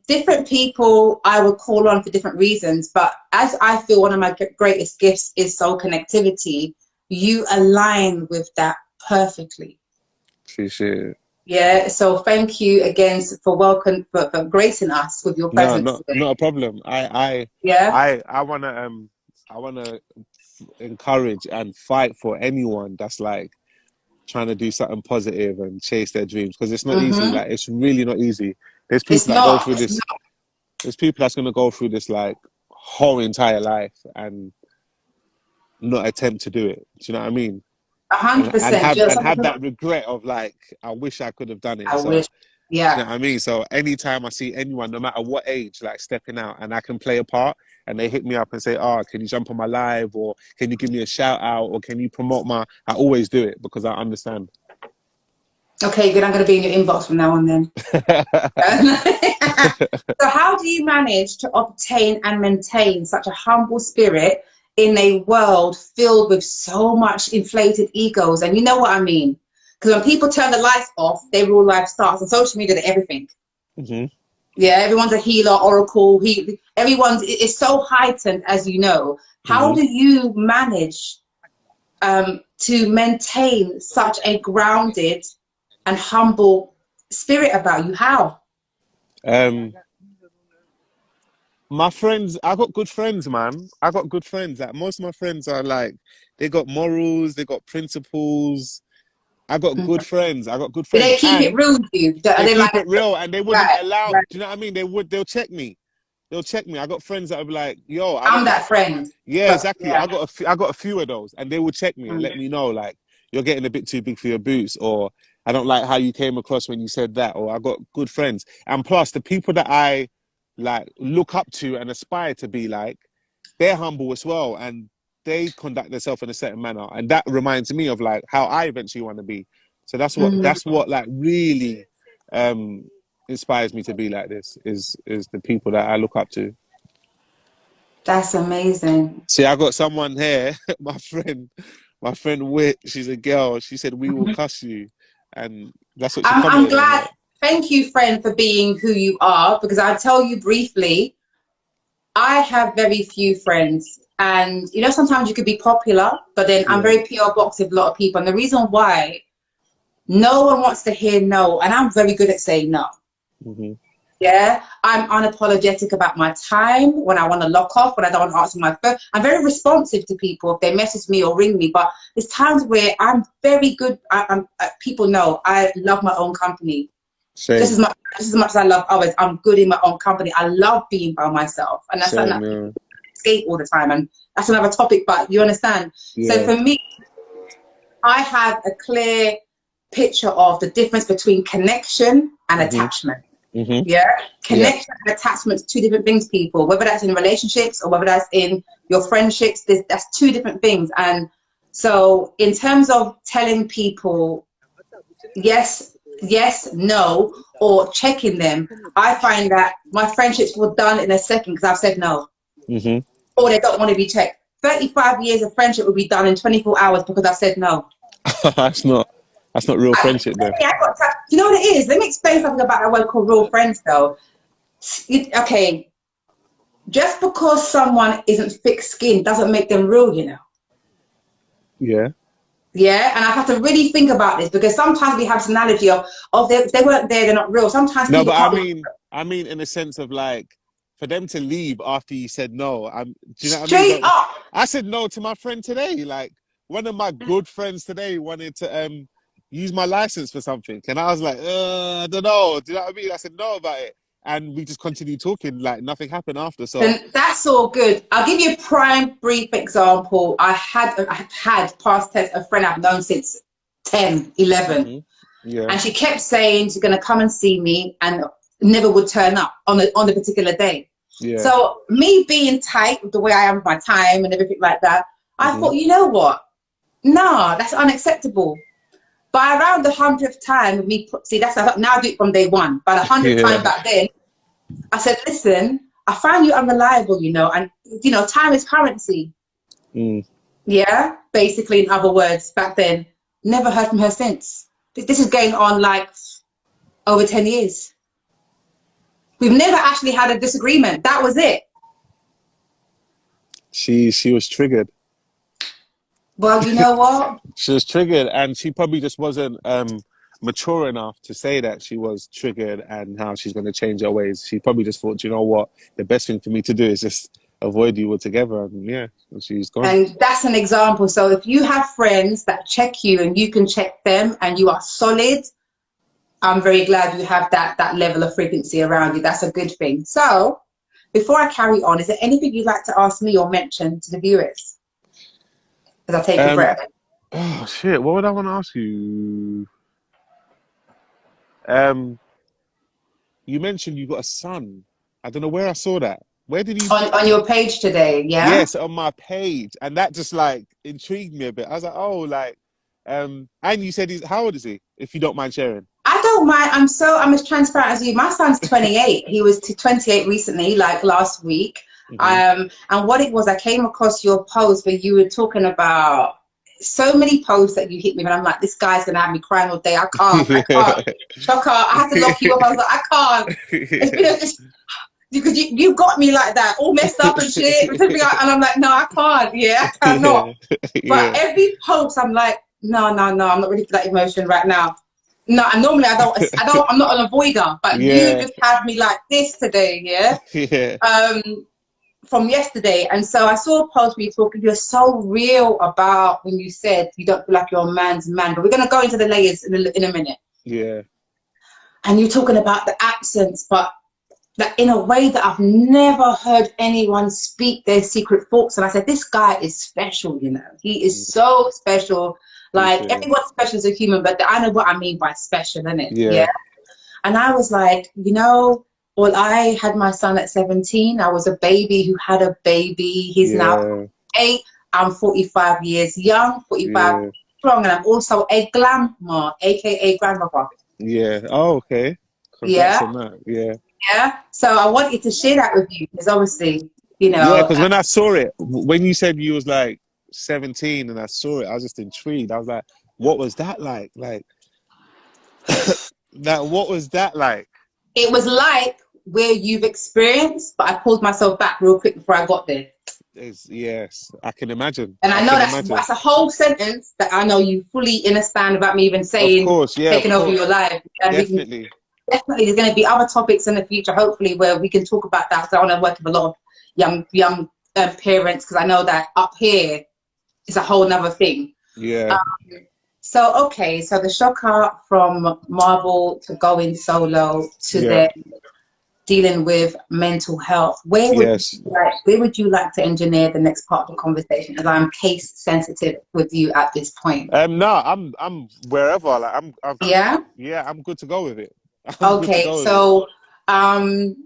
different people I would call on for different reasons. But as I feel one of my greatest gifts is soul connectivity, you align with that perfectly. Appreciate it. Yeah, so thank you again for gracing us with your No, presence not today. a problem. Yeah. I wanna encourage and fight for anyone that's like trying to do something positive and chase their dreams, because it's not easy. Mm-hmm. Like it's really not easy. There's It's people that go not. through It's this. not. There's people that's gonna go through this like whole entire life and not attempt to do it. Do you know what I mean? hundred And percent. have Just that regret of like I wish I could have done it. I So wish. do you Yeah. know what I mean? So anytime I see anyone, no matter what age, like stepping out and I can play a part, and they hit me up and say, "Oh, can you jump on my live, or can you give me a shout out, or can you promote my?" I always do it because I understand. Okay, good. I'm going to be in your inbox from now on then. So, how do you manage to obtain and maintain such a humble spirit in a world filled with so much inflated egos? And you know what I mean? Because when people turn the lights off, their real life starts. On social media, they're everything. Hmm. Yeah, everyone's a healer, oracle. Everyone's, it's so heightened, as you know. How Hmm. do you manage to maintain such a grounded and humble spirit about you? How? Um, my friends, I got good friends, man. I got good friends. Like most of my friends are like, they got morals, they got principles. I got good friends. I got good Do friends, they keep it and real with you? Are they they like, keep it real, and they wouldn't right, allow. right, Do you know what I mean? They'll check me. They'll check me. I got friends that are like, "Yo, I I'm don't." that friend. Yeah, But exactly. yeah. I got a few of those, and they will check me and Mm. let me know like you're getting a bit too big for your boots, or I don't like how you came across when you said that, or I got good friends, and plus the people that I like look up to and aspire to be like, they're humble as well, and they conduct themselves in a certain manner, and that reminds me of like how I eventually want to be. So Mm. that's what like really um inspires me to be like this is the people that I look up to. That's amazing. See, I got someone here, my friend Wit, she's a girl. She said we will cuss you, and that's what she I'm commented on glad. that. Thank you, friend, for being who you are, because I'll tell you briefly, I have very few friends. And you know, sometimes you could be popular, but then I'm Yeah. very PO box with a lot of people. And the reason why no one wants to hear no, and I'm very good at saying no. Hmm. Yeah, I'm unapologetic about my time when I want to lock off, when I don't want to answer my phone. I'm very responsive to people if they message me or ring me, but there's times where I'm very good. People know I love my own company Same, just as much as I love others. I'm good in my own company. I love being by myself, and that's something same. that people Yeah. escape all the time. And that's another topic, but you understand. So Yeah. for me, I have a clear picture of the difference between connection and Hmm. attachment. Hmm. Yeah, Yeah. connection and attachment is two different things, people. Whether that's in relationships or whether that's in your friendships, that's two different things. And so, in terms of telling people yes, yes, no, or checking them, I find that my friendships were done in a second because I've said no, Hmm. or they don't want to be checked. 35 years of friendship will be done in 24 hours because I've said no. that's not that's not real friendship then. You know what it is? Let me explain something about that word called real friends, though. Okay, just because someone isn't thick skinned doesn't make them real, you know. Yeah. Yeah, and I have to really think about this because sometimes we have this analogy of if they weren't there, they're not real. Sometimes No, people but can't be I mean in the sense of like for them to leave after you said no. Do you know what I mean? straight Don't up. I said no to my friend today. Like one of my good friends today wanted to use my license for something, and I was like, I don't know. Do you know what I mean? I said no about it, and we just continued talking. Like nothing happened after. So. Then that's all good. I'll give you a prime brief example. I had past tense a friend I've known since 10, 11, Hmm. Yeah. and she kept saying she's going to come and see me and never would turn up on the particular day. Yeah. So me being tight with the way I am with my time and everything like that, I Hmm. thought, you know what? No, that's unacceptable. By around the 100th time, see, that's now I do it from day one. By the 100th Yeah. time back then, I said, listen, I find you unreliable, and time is currency. Mm. Yeah, basically, in other words, back then, never heard from her since. This is going on like over 10 years. We've never actually had a disagreement. That was it. She was triggered. Well, you know what? She was triggered, and she probably just wasn't mature enough to say that she was triggered and how she's going to change her ways. She probably just thought, you know what, the best thing for me to do is just avoid you altogether. And yeah, and she's gone. And that's an example. So if you have friends that check you and you can check them and you are solid, I'm very glad you have that level of frequency around you. That's a good thing. So before I carry on, is there anything you'd like to ask me or mention to the viewers? As I take a Um, breath. oh shit, what would I want to ask you? Um, you mentioned you got a son. I don't know where I saw that. Where did you? On your page today, yeah? Yes, on my page, and that just like intrigued me a bit. I was like, oh, like, and you said he's how old is he? If you don't mind sharing. I don't mind. I'm as transparent as you. My son's 28. He was 28 recently, like last week. Hmm. And what it was, I came across your post where you were talking about so many posts that you hit me, and I'm like, this guy's gonna have me crying all day. I can't. Yeah. Shocka, I had to lock you up. I was like, I can't. It's been it's, because you got me like that, all messed up and shit. And I'm like, no, I can't. Yeah, I cannot. Yeah. But Yeah. every post, I'm like, no, no, no, I'm not ready for that emotion right now. No, and normally I'm not an avoider, but you Yeah. just had me like this today, yeah. Yeah. From yesterday, and so I saw a post where you talking. You're so real about when you said you don't feel like you're a man's man, but we're gonna go into the layers in a minute. Yeah. And you're talking about the accents, but that in a way that I've never heard anyone speak their secret thoughts. And I said, this guy is special, you know. He is so special. Like Appreciate it. everyone's special as a human, but I know what I mean by special, innit? Yeah. Yeah. And I was like, you know, well, I had my son at 17. I was a baby who had a baby. He's now Yeah. 8. I'm 45 years young, 45 Yeah. strong, and I'm also a grandma, aka grandmother. Yeah. Oh, okay. Congrats Yeah. on that. Yeah. Yeah. So I wanted to share that with you because obviously, you Yeah, know, because when I saw it, when you said you was like 17 and I saw it, I was just intrigued. I was like, what was that like? Like, that, what was that like? it was like where you've experienced, but I pulled myself back real quick before I got there. Yes, I can imagine. And I I know can that's imagine. a whole sentence that I know you fully understand about me even Of saying course, yeah, of taking over your course. life. And we can Definitely. definitely there's going to be other topics in the future, hopefully, where we can talk about that. So I want to work with a lot of young parents because I know that up here is a whole nother thing. Yeah, So okay, so the shocker from Marvel to going solo to yeah, then dealing with mental health. yes. Where would you like to engineer the next part of the conversation? As I'm case sensitive with you at this point. No, I'm wherever. Like, Yeah. yeah, I'm good to go with it. I'm good to Okay. go with it. So um,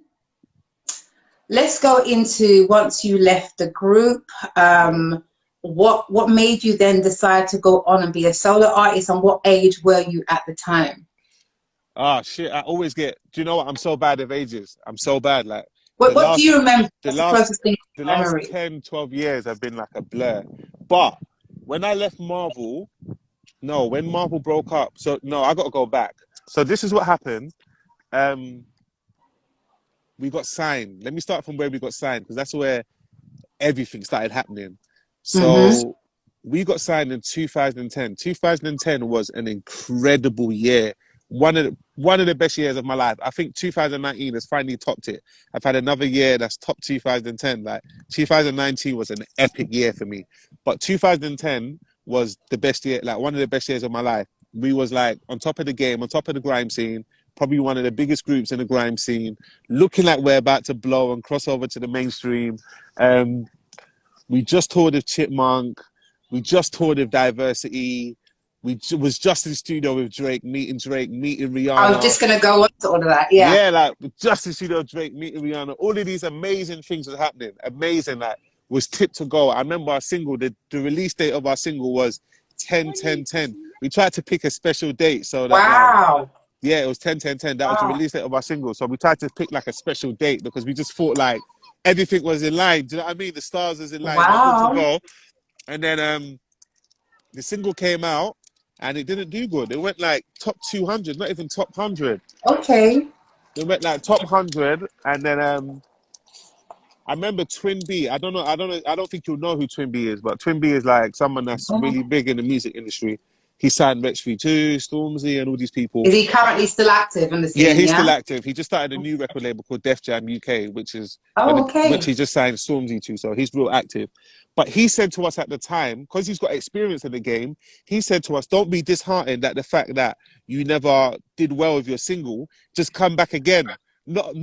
let's go into once you left the group. Yeah. What made you then decide to go on and be a solo artist, and what age were you at the time? Ah, shit. I always get. Do you know what? I'm so bad with ages. I'm so bad. Like the What do you last, remember? the What's the last, closest thing the to last memory? 10, 12 years have been like a blur. But when I left Marvel, no, when Marvel broke up, so no, I got to go back. So this is what happened. Um, we got signed. Let me start from where we got signed because that's where everything started happening. Mm-hmm. So we got signed in 2010. 2010 was an incredible year. One of the best years of my life. I think 2019 has finally topped it. I've had another year that's topped 2010. Like 2019 was an epic year for me, but 2010 was the best year, like one of the best years of my life. We was like on top of the game, on top of the grime scene, probably one of the biggest groups in the grime scene, looking like we're about to blow and cross over to the mainstream. Um, we just toured with Chipmunk. We just toured with Diversity. Was just in the studio with Drake, meeting I was Rihanna. just gonna go on to all of that. Yeah. Yeah, like just in the studio with Drake, meeting Rihanna. All of these amazing things was happening. Amazing, like was tipped to go. I remember our single, the release date of our single was 10-10-10. We tried to pick a special date so that like Wow. yeah, it was 10-10-10. That was the Wow. release date of our single. So we tried to pick like a special date because we just thought like everything was in line. Do you know what I mean? The stars was in line. We're good to Wow. go. And then the single came out and it didn't do good. It went like top 200, not even top 100. Okay. It went like top 100. And then I remember Twin B. I don't think you'll know who Twin B is, but Twin B is like someone that's really big in the music industry. He signed Rex 32, Stormzy, and all these people. Is he currently still active in the Yeah, scene? he's still Yeah. active. He just started a new record label called Def Jam UK, Oh, which okay. he just signed Stormzy to. So he's real active. But he said to us at the time, because he's got experience in the game, he said to us, "Don't be disheartened at the fact that you never did well with your single. Just come back again. Not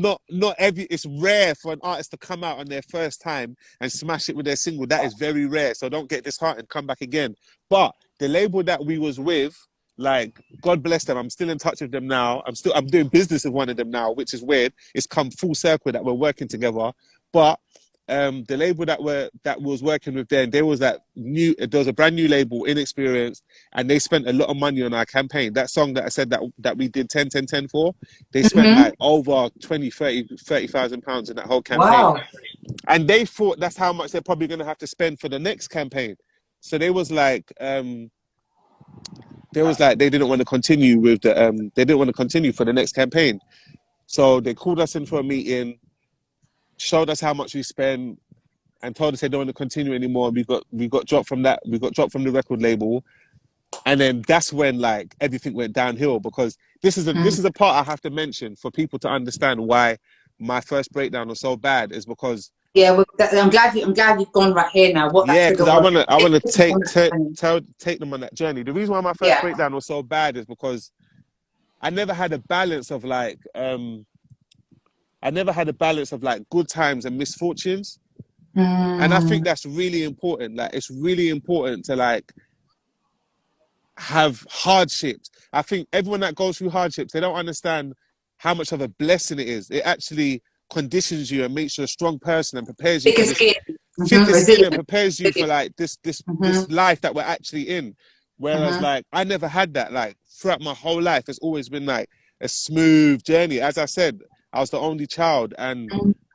every. It's rare for an artist to come out on their first time and smash it with their single. That is very rare. So don't get disheartened. Come back again." But the label that we was with, like, God bless them. I'm still in touch with them now. I'm doing business with one of them now, which is weird. It's come full circle that we're working together. But the label that was working with them, there was a brand new label, inexperienced, and they spent a lot of money on our campaign. That song that I said that we did 10-10-10 for, they spent Mm-hmm. like over 20, 30,000 pounds in that whole campaign. Wow. And they thought that's how much they're probably gonna have to spend for the next campaign. So they didn't want to continue with they didn't want to continue for the next campaign. So they called us in for a meeting, showed us how much we spent, and told us they don't want to continue anymore. We got dropped from that. We got dropped from the record label, and then that's when like everything went downhill. Because this is a part I have to mention for people to understand why my first breakdown was so bad. Is because Yeah, well, I'm glad you've gone right here now. What that yeah, trigger because was. I wanna Funny. take them on that journey. The reason why my first Yeah. breakdown was so bad is because I never had a balance of like good times and misfortunes. And I think that's really important. Like, it's really important to like have hardships. I think everyone that goes through hardships, they don't understand how much of a blessing it is. It actually conditions you and makes you a strong person and prepares you Thicker for this skin. thicker skin and Resilient. prepares you for like this life that we're actually in. Whereas Mm-hmm. like I never had that. Like throughout my whole life, it's always been like a smooth journey. As I said, I was the only child, and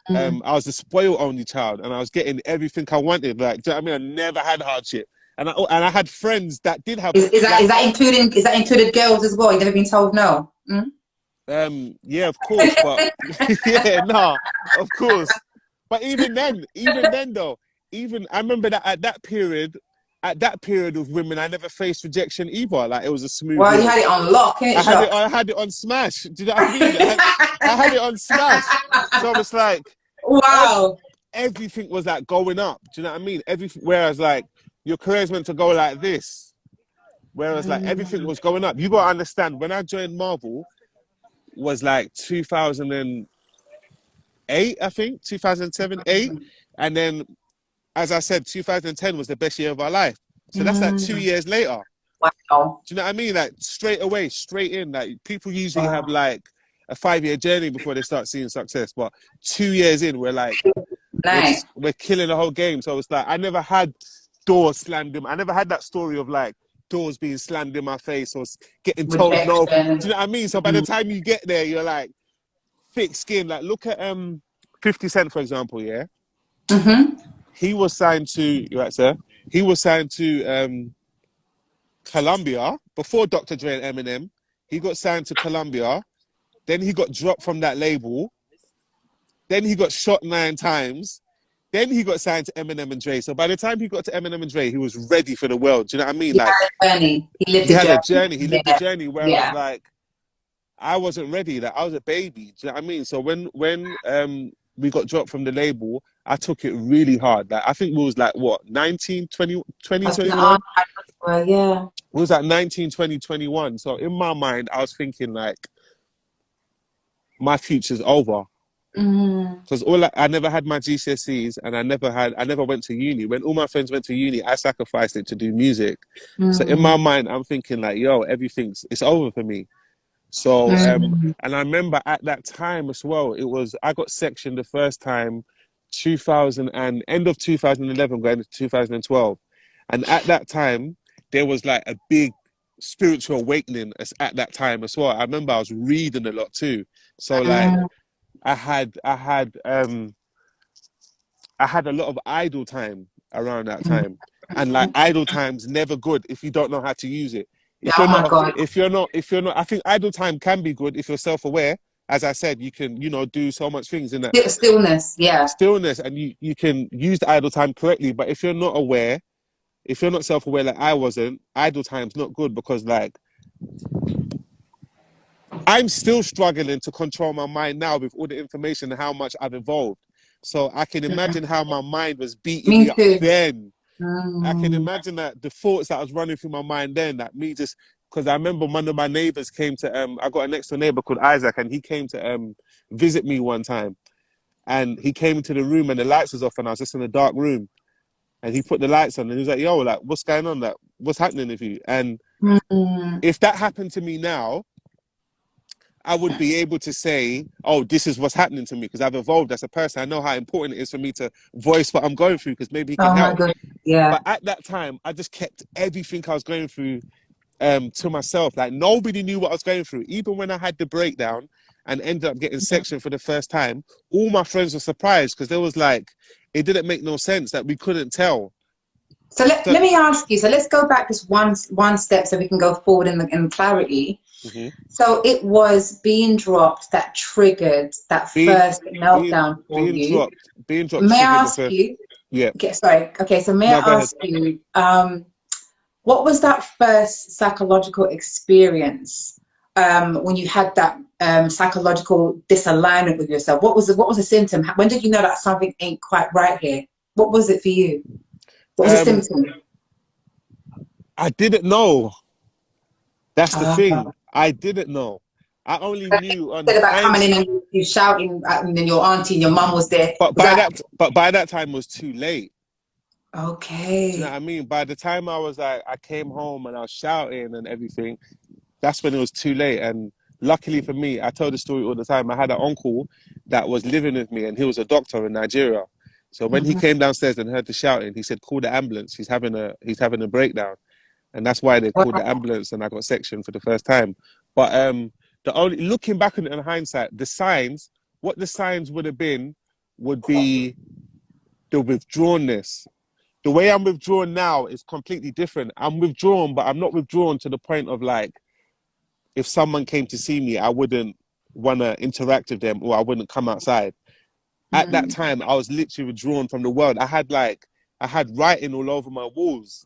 I was the spoiled only child, and I was getting everything I wanted. Like, do you know what I mean? I never had hardship, and I had friends that did have like, Is that included girls as well? You've never been told no? Mm? yeah, of course, but yeah, nah, of course. But even then though, even I remember that at that period of women, I never faced rejection either. Like, it was a smooth Well, you road. had it on lock, innit, Shock? I had it on Smash. Do you know what I mean? I had it on Smash. So it's like ev- Wow. everything was like going up. Do you know what I mean? Everything. Whereas like your career's meant to go like this. Whereas like everything was going up. You gotta understand, when I joined Marvel was like 2008, I think 2007, 8, and then as I said, 2010 was the best year of our life. So that's like 2 years later. Wow. Do you know what I mean? Like straight away, straight in. Like people usually have Wow. like a 5-year journey before they start seeing success, but 2 years in, we're like Nice. we're killing the whole game. So it's like I never had doors slammed in. I never had that story of like doors being slammed in my face or getting told no. Do Rejection. you know what I mean? So by the time you get there, you're like thick skin. Like look at 50 Cent, for example. Yeah, he was signed to you right, sir. He was signed to Columbia before Dr. Dre and Eminem. He got signed to Columbia. Then he got dropped from that label. Then he got shot 9 times. Then he got signed to Eminem and Dre. So by the time he got to Eminem and Dre, he was ready for the world. Do you know what I mean? He Like, had a journey. He lived he a had a journey. journey. He lived the Yeah. journey. Whereas Yeah. like I wasn't ready. Like I was a baby. Do you know what I mean? So when we got dropped from the label, I took it really hard. Like I think we was like what 19, 20, I 20, was gonna 21. ask, well, yeah. We was at 19, 20, 21. So in my mind, I was thinking like my future's over. Because I never had my GCSEs, and I never went to uni. When all my friends went to uni, I sacrificed it to do music. So in my mind, I'm thinking like, yo, it's over for me. So and I remember at that time as well, I got sectioned the first time 2000 and end of 2011 going into 2012. And at that time there was like a big spiritual awakening at that time as well. I remember I was reading a lot too. So like I had a lot of idle time around that time, and like idle time's never good if you don't know how to use it. Oh my God. If you're not, I think idle time can be good if you're self-aware. As I said, you can do so much things in that Stillness. Yeah. stillness, and you can use the idle time correctly. But if you're not aware, if you're not self-aware, like I wasn't, idle time's not good, because like I'm still struggling to control my mind now with all the information and how much I've evolved. So I can imagine how my mind was beating Me me up too. then. I can imagine that the thoughts that was running through my mind then, that me just, because I remember one of my neighbors came to, I got a next door neighbor called Isaac, and he came to visit me one time. And he came into the room and the lights was off, and I was just in a dark room. And he put the lights on and he was like, yo, like, what's going on? Like, what's happening with you? And if that happened to me now, I would be able to say, oh, this is what's happening to me, because I've evolved as a person. I know how important it is for me to voice what I'm going through, because maybe he can Oh my help. God. Yeah. But at that time, I just kept everything I was going through to myself. Like, nobody knew what I was going through. Even when I had the breakdown and ended up getting sectioned for the first time, all my friends were surprised, because there was like, it didn't make no sense that we couldn't tell. So So, let me ask you. So let's go back just one step so we can go forward in clarity. mhm. So it was being dropped that triggered that being first meltdown for you. being dropped May I triggered the ask first. you? Yeah. Okay, sorry. Okay, so may No, go I ahead. ask you, what was that first psychological experience when you had that psychological disalignment with yourself? What was the symptom? When did you know that something ain't quite right here? What was it for you? What was the Um, symptom? I didn't know. That's the Uh, thing. I didn't know. I only knew on Said about coming in hindsight. and you shouting, and then your auntie and your mum was there. But Was that by that time it was too late. Do you know what okay? I mean? By the time I was like, I came home and I was shouting and everything, that's when it was too late. And luckily for me, I tell the story all the time. I had an uncle that was living with me, and he was a doctor in Nigeria. So when he Mhm. came downstairs and heard the shouting, he said, "Call the ambulance. He's having a breakdown." And that's why they called the ambulance, and I got sectioned for the first time. But the only looking back on it in hindsight, what the signs would have been, would be the withdrawnness. The way I'm withdrawn now is completely different. I'm withdrawn, but I'm not withdrawn to the point of like, if someone came to see me, I wouldn't want to interact with them, or I wouldn't come outside. At that Mm, time, I was literally withdrawn from the world. I had writing all over my walls.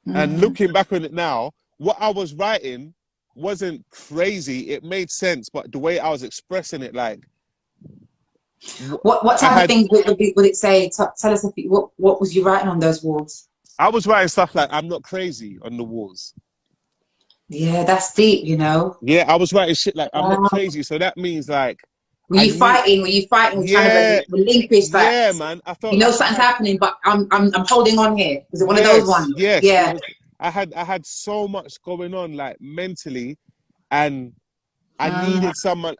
And mm. looking back on it now, what I was writing wasn't crazy. It made sense, but the way I was expressing it, like, What I type of had, things would it say? Tell us what was you writing on those walls? I was writing stuff like, "I'm not crazy" on the walls. Yeah, that's deep, you know. Yeah, I was writing shit like, "I'm not Wow. crazy." So that means like, Were I you knew, fighting? Were you fighting, trying to yeah, relinquish that? yeah, man. I You felt know like something's happening, but I'm holding on here. Was it one of those yes, ones? yes. It Yeah. was, I had so much going on, like mentally, and Mm,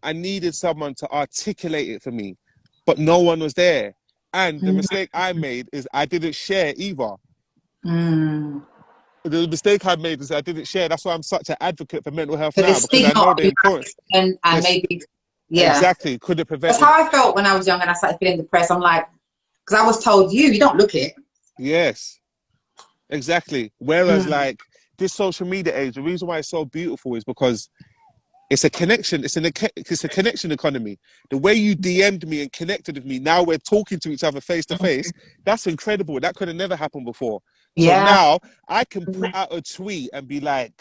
I needed someone to articulate it for me, but no one was there. And the mm, mistake I made is I didn't share either. mm. The mistake I made is I didn't share. That's why I'm such an advocate for mental health So the now, because I stigma know of the being importance. and This maybe yeah. exactly could have That's prevented. how I felt when I was young and I started feeling depressed. I'm like, because I was told you don't look it. Yes, exactly. Whereas Mm, like this social media age, the reason why it's so beautiful is because it's a connection. It's a connection economy. The way you DM'd me and connected with me, now we're talking to each other face to face. That's incredible. That could have never happened before. So yeah. now I can put out a tweet and be like,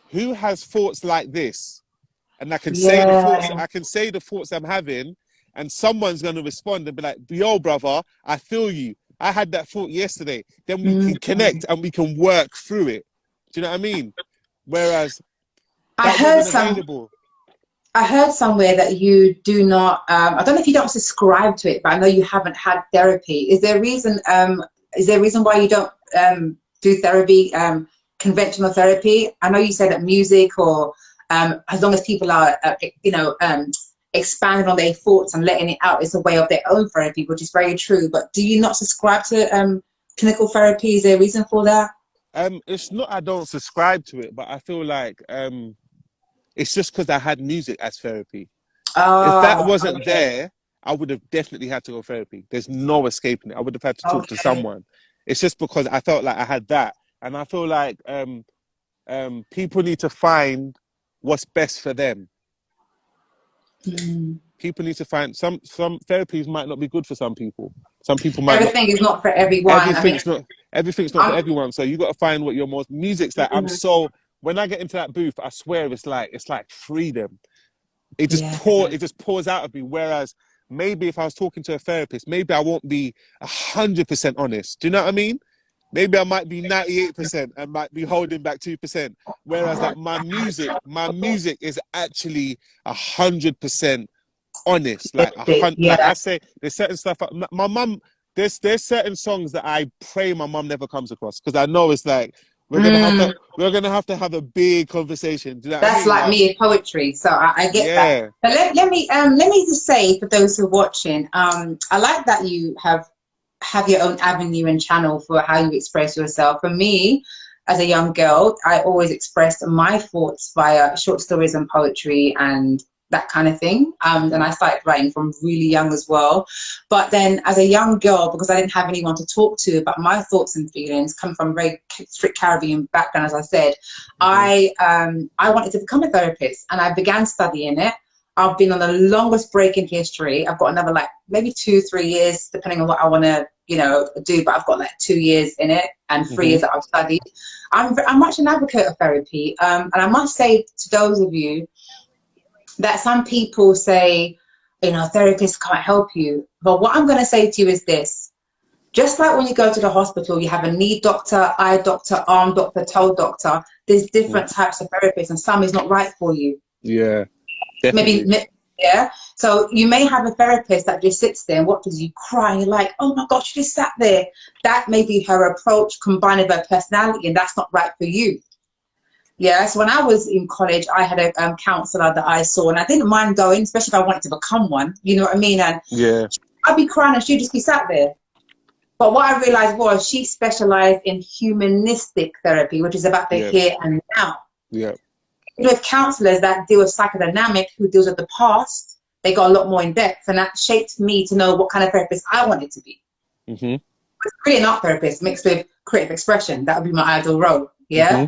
"Who has thoughts like this?" And I can say the thoughts. Yeah. I can say the thoughts I'm having, and someone's going to respond and be like, "Yo, brother, I feel you. I had that thought yesterday." Then we Mm. can connect and we can work through it. Do you know what I mean? Whereas I that heard wasn't some. available. I heard somewhere that you do not. I don't know if you don't subscribe to it, but I know you haven't had therapy. Is there a reason? Is there a reason why you don't do therapy, conventional therapy? I know you said that music, or as long as people are, expanding on their thoughts and letting it out, it's a way of their own therapy, which is very true. But do you not subscribe to clinical therapy? Is there a reason for that? It's not I don't subscribe to it, but I feel like it's just because I had music as therapy. If that Oh, wasn't okay, there, I would have definitely had to go therapy. There's no escaping it. I would have had to talk to okay. someone. It's just because I felt like I had that, and I feel like people need to find what's best for them. Mm. People need to find some therapies might not be good for some people. Some people might not. Everything is not for everyone. I mean, Everything's not everything's not for I'm. everyone. So you got to find what your most music's like. I'm Mm, so when I get into that booth, I swear it's like freedom. yeah. It just pours out of me. Whereas maybe if I was talking to a therapist, maybe I won't be 100% honest. Do you know what I mean? Maybe I might be 98% and might be holding back 2%. Whereas like my music is actually 100% honest. Like like Yeah. I say, there's certain stuff. My mum, there's certain songs that I pray my mum never comes across, because I know it's like Mm, we're gonna have a big conversation. Do you know what I that's mean? like Like, me in poetry, so I get that. yeah. But let me just say for those who are watching, I like that you have your own avenue and channel for how you express yourself. For me, as a young girl, I always expressed my thoughts via short stories and poetry and that kind of thing. And I started writing from really young as well. But then as a young girl, because I didn't have anyone to talk to about my thoughts and feelings, come from a very strict Caribbean background, as I said, I wanted to become a therapist, and I began studying it. I've been on the longest break in history. I've got another like maybe 2-3 years, depending on what I want to, do. But I've got like 2 years in it and 3 years that I've studied. I'm much an advocate of therapy. And I must say to those of you that some people say, therapists can't help you. But what I'm going to say to you is this. Just like when you go to the hospital, you have a knee doctor, eye doctor, arm doctor, toe doctor. There's different types of therapists, and some is not right for you. Yeah. Definitely. Maybe, yeah. So you may have a therapist that just sits there and watches you cry, and you're like, oh my gosh, she just sat there. That may be her approach combined with her personality, and that's not right for you. Yeah. So when I was in college, I had a counselor that I saw, and I didn't mind going, especially if I wanted to become one. You know what I mean? And yeah, I'd be crying, and she'd just be sat there. But what I realized was she specialized in humanistic therapy, which is about the here and now. Yeah. With counselors that deal with psychodynamic, who deals with the past, they got a lot more in depth, and that shaped me to know what kind of therapist I wanted to be. It's really an art therapist mixed with creative expression. That would be my ideal role. Yeah.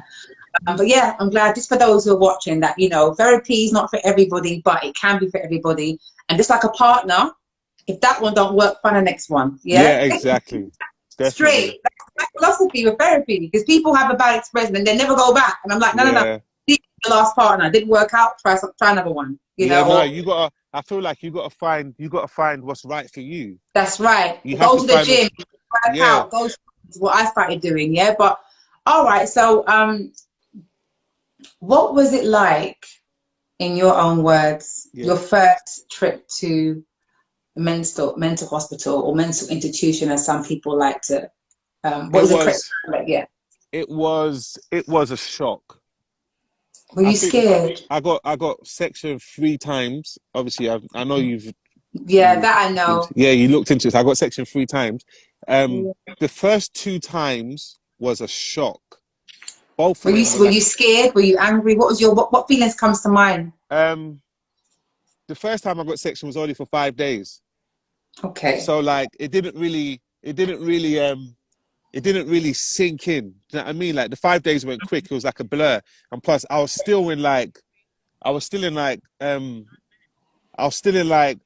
But yeah, I'm glad, just for those who are watching, that therapy is not for everybody, but it can be for everybody. And just like a partner, if that one don't work, find the next one. Yeah, exactly. Straight. That's my philosophy with therapy, because people have a bad expression and they never go back. And I'm like, no. The last partner didn't work out. Try another one. You know. No, you gotta. I feel like you gotta find what's right for you. That's right. You go to the gym, work out. Go. Is what I started doing. Yeah, but all right. So, what was it like, in your own words, your first trip to a mental hospital or mental institution, as some people like to? It was a shock. Were you scared? I got sectioned 3 times. Obviously, I know you've. Yeah, that I know. Yeah, you looked into it. I got sectioned 3 times. The first 2 times was a shock. Both. Were you scared? Were you angry? What was what feelings comes to mind? The first time I got sectioned was only for 5 days. Okay. So like, it didn't really sink in. Do you know what I mean? Like, the 5 days went quick. It was like a blur. And plus, I was still in like a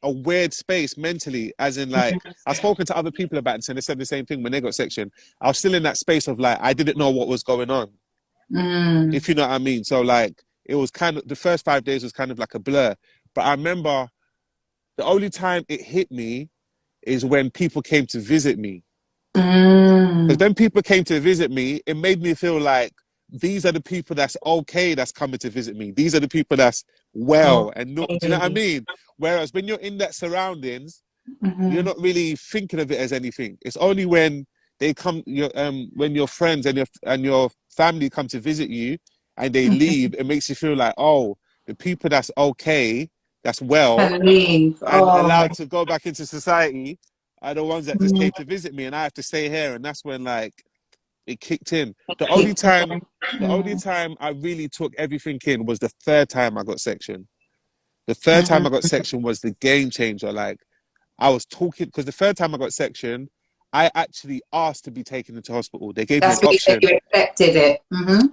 weird space mentally, as in like, I've spoken to other people about it, and they said the same thing when they got sectioned. I was still in that space of like, I didn't know what was going on. If you know what I mean. So like, it was kind of, the first 5 days was kind of like a blur. But I remember the only time it hit me is when people came to visit me. Because when people came to visit me, it made me feel like these are the people that's okay, that's coming to visit me. These are the people that's well and not, do you know what I mean? Whereas when you're in that surroundings, you're not really thinking of it as anything. It's only when they come, when your friends and your family come to visit you and they leave, it makes you feel like, oh, the people that's okay, that's well, and allowed to go back into society are the ones that just came to visit me, and I have to stay here. And that's when like it kicked in. The only time I really took everything in was the 3rd time I got sectioned. The 3rd time I got sectioned was the game changer. Like, I was talking, because the 3rd time I got sectioned, I actually asked to be taken into hospital. They gave me an option. You accepted it.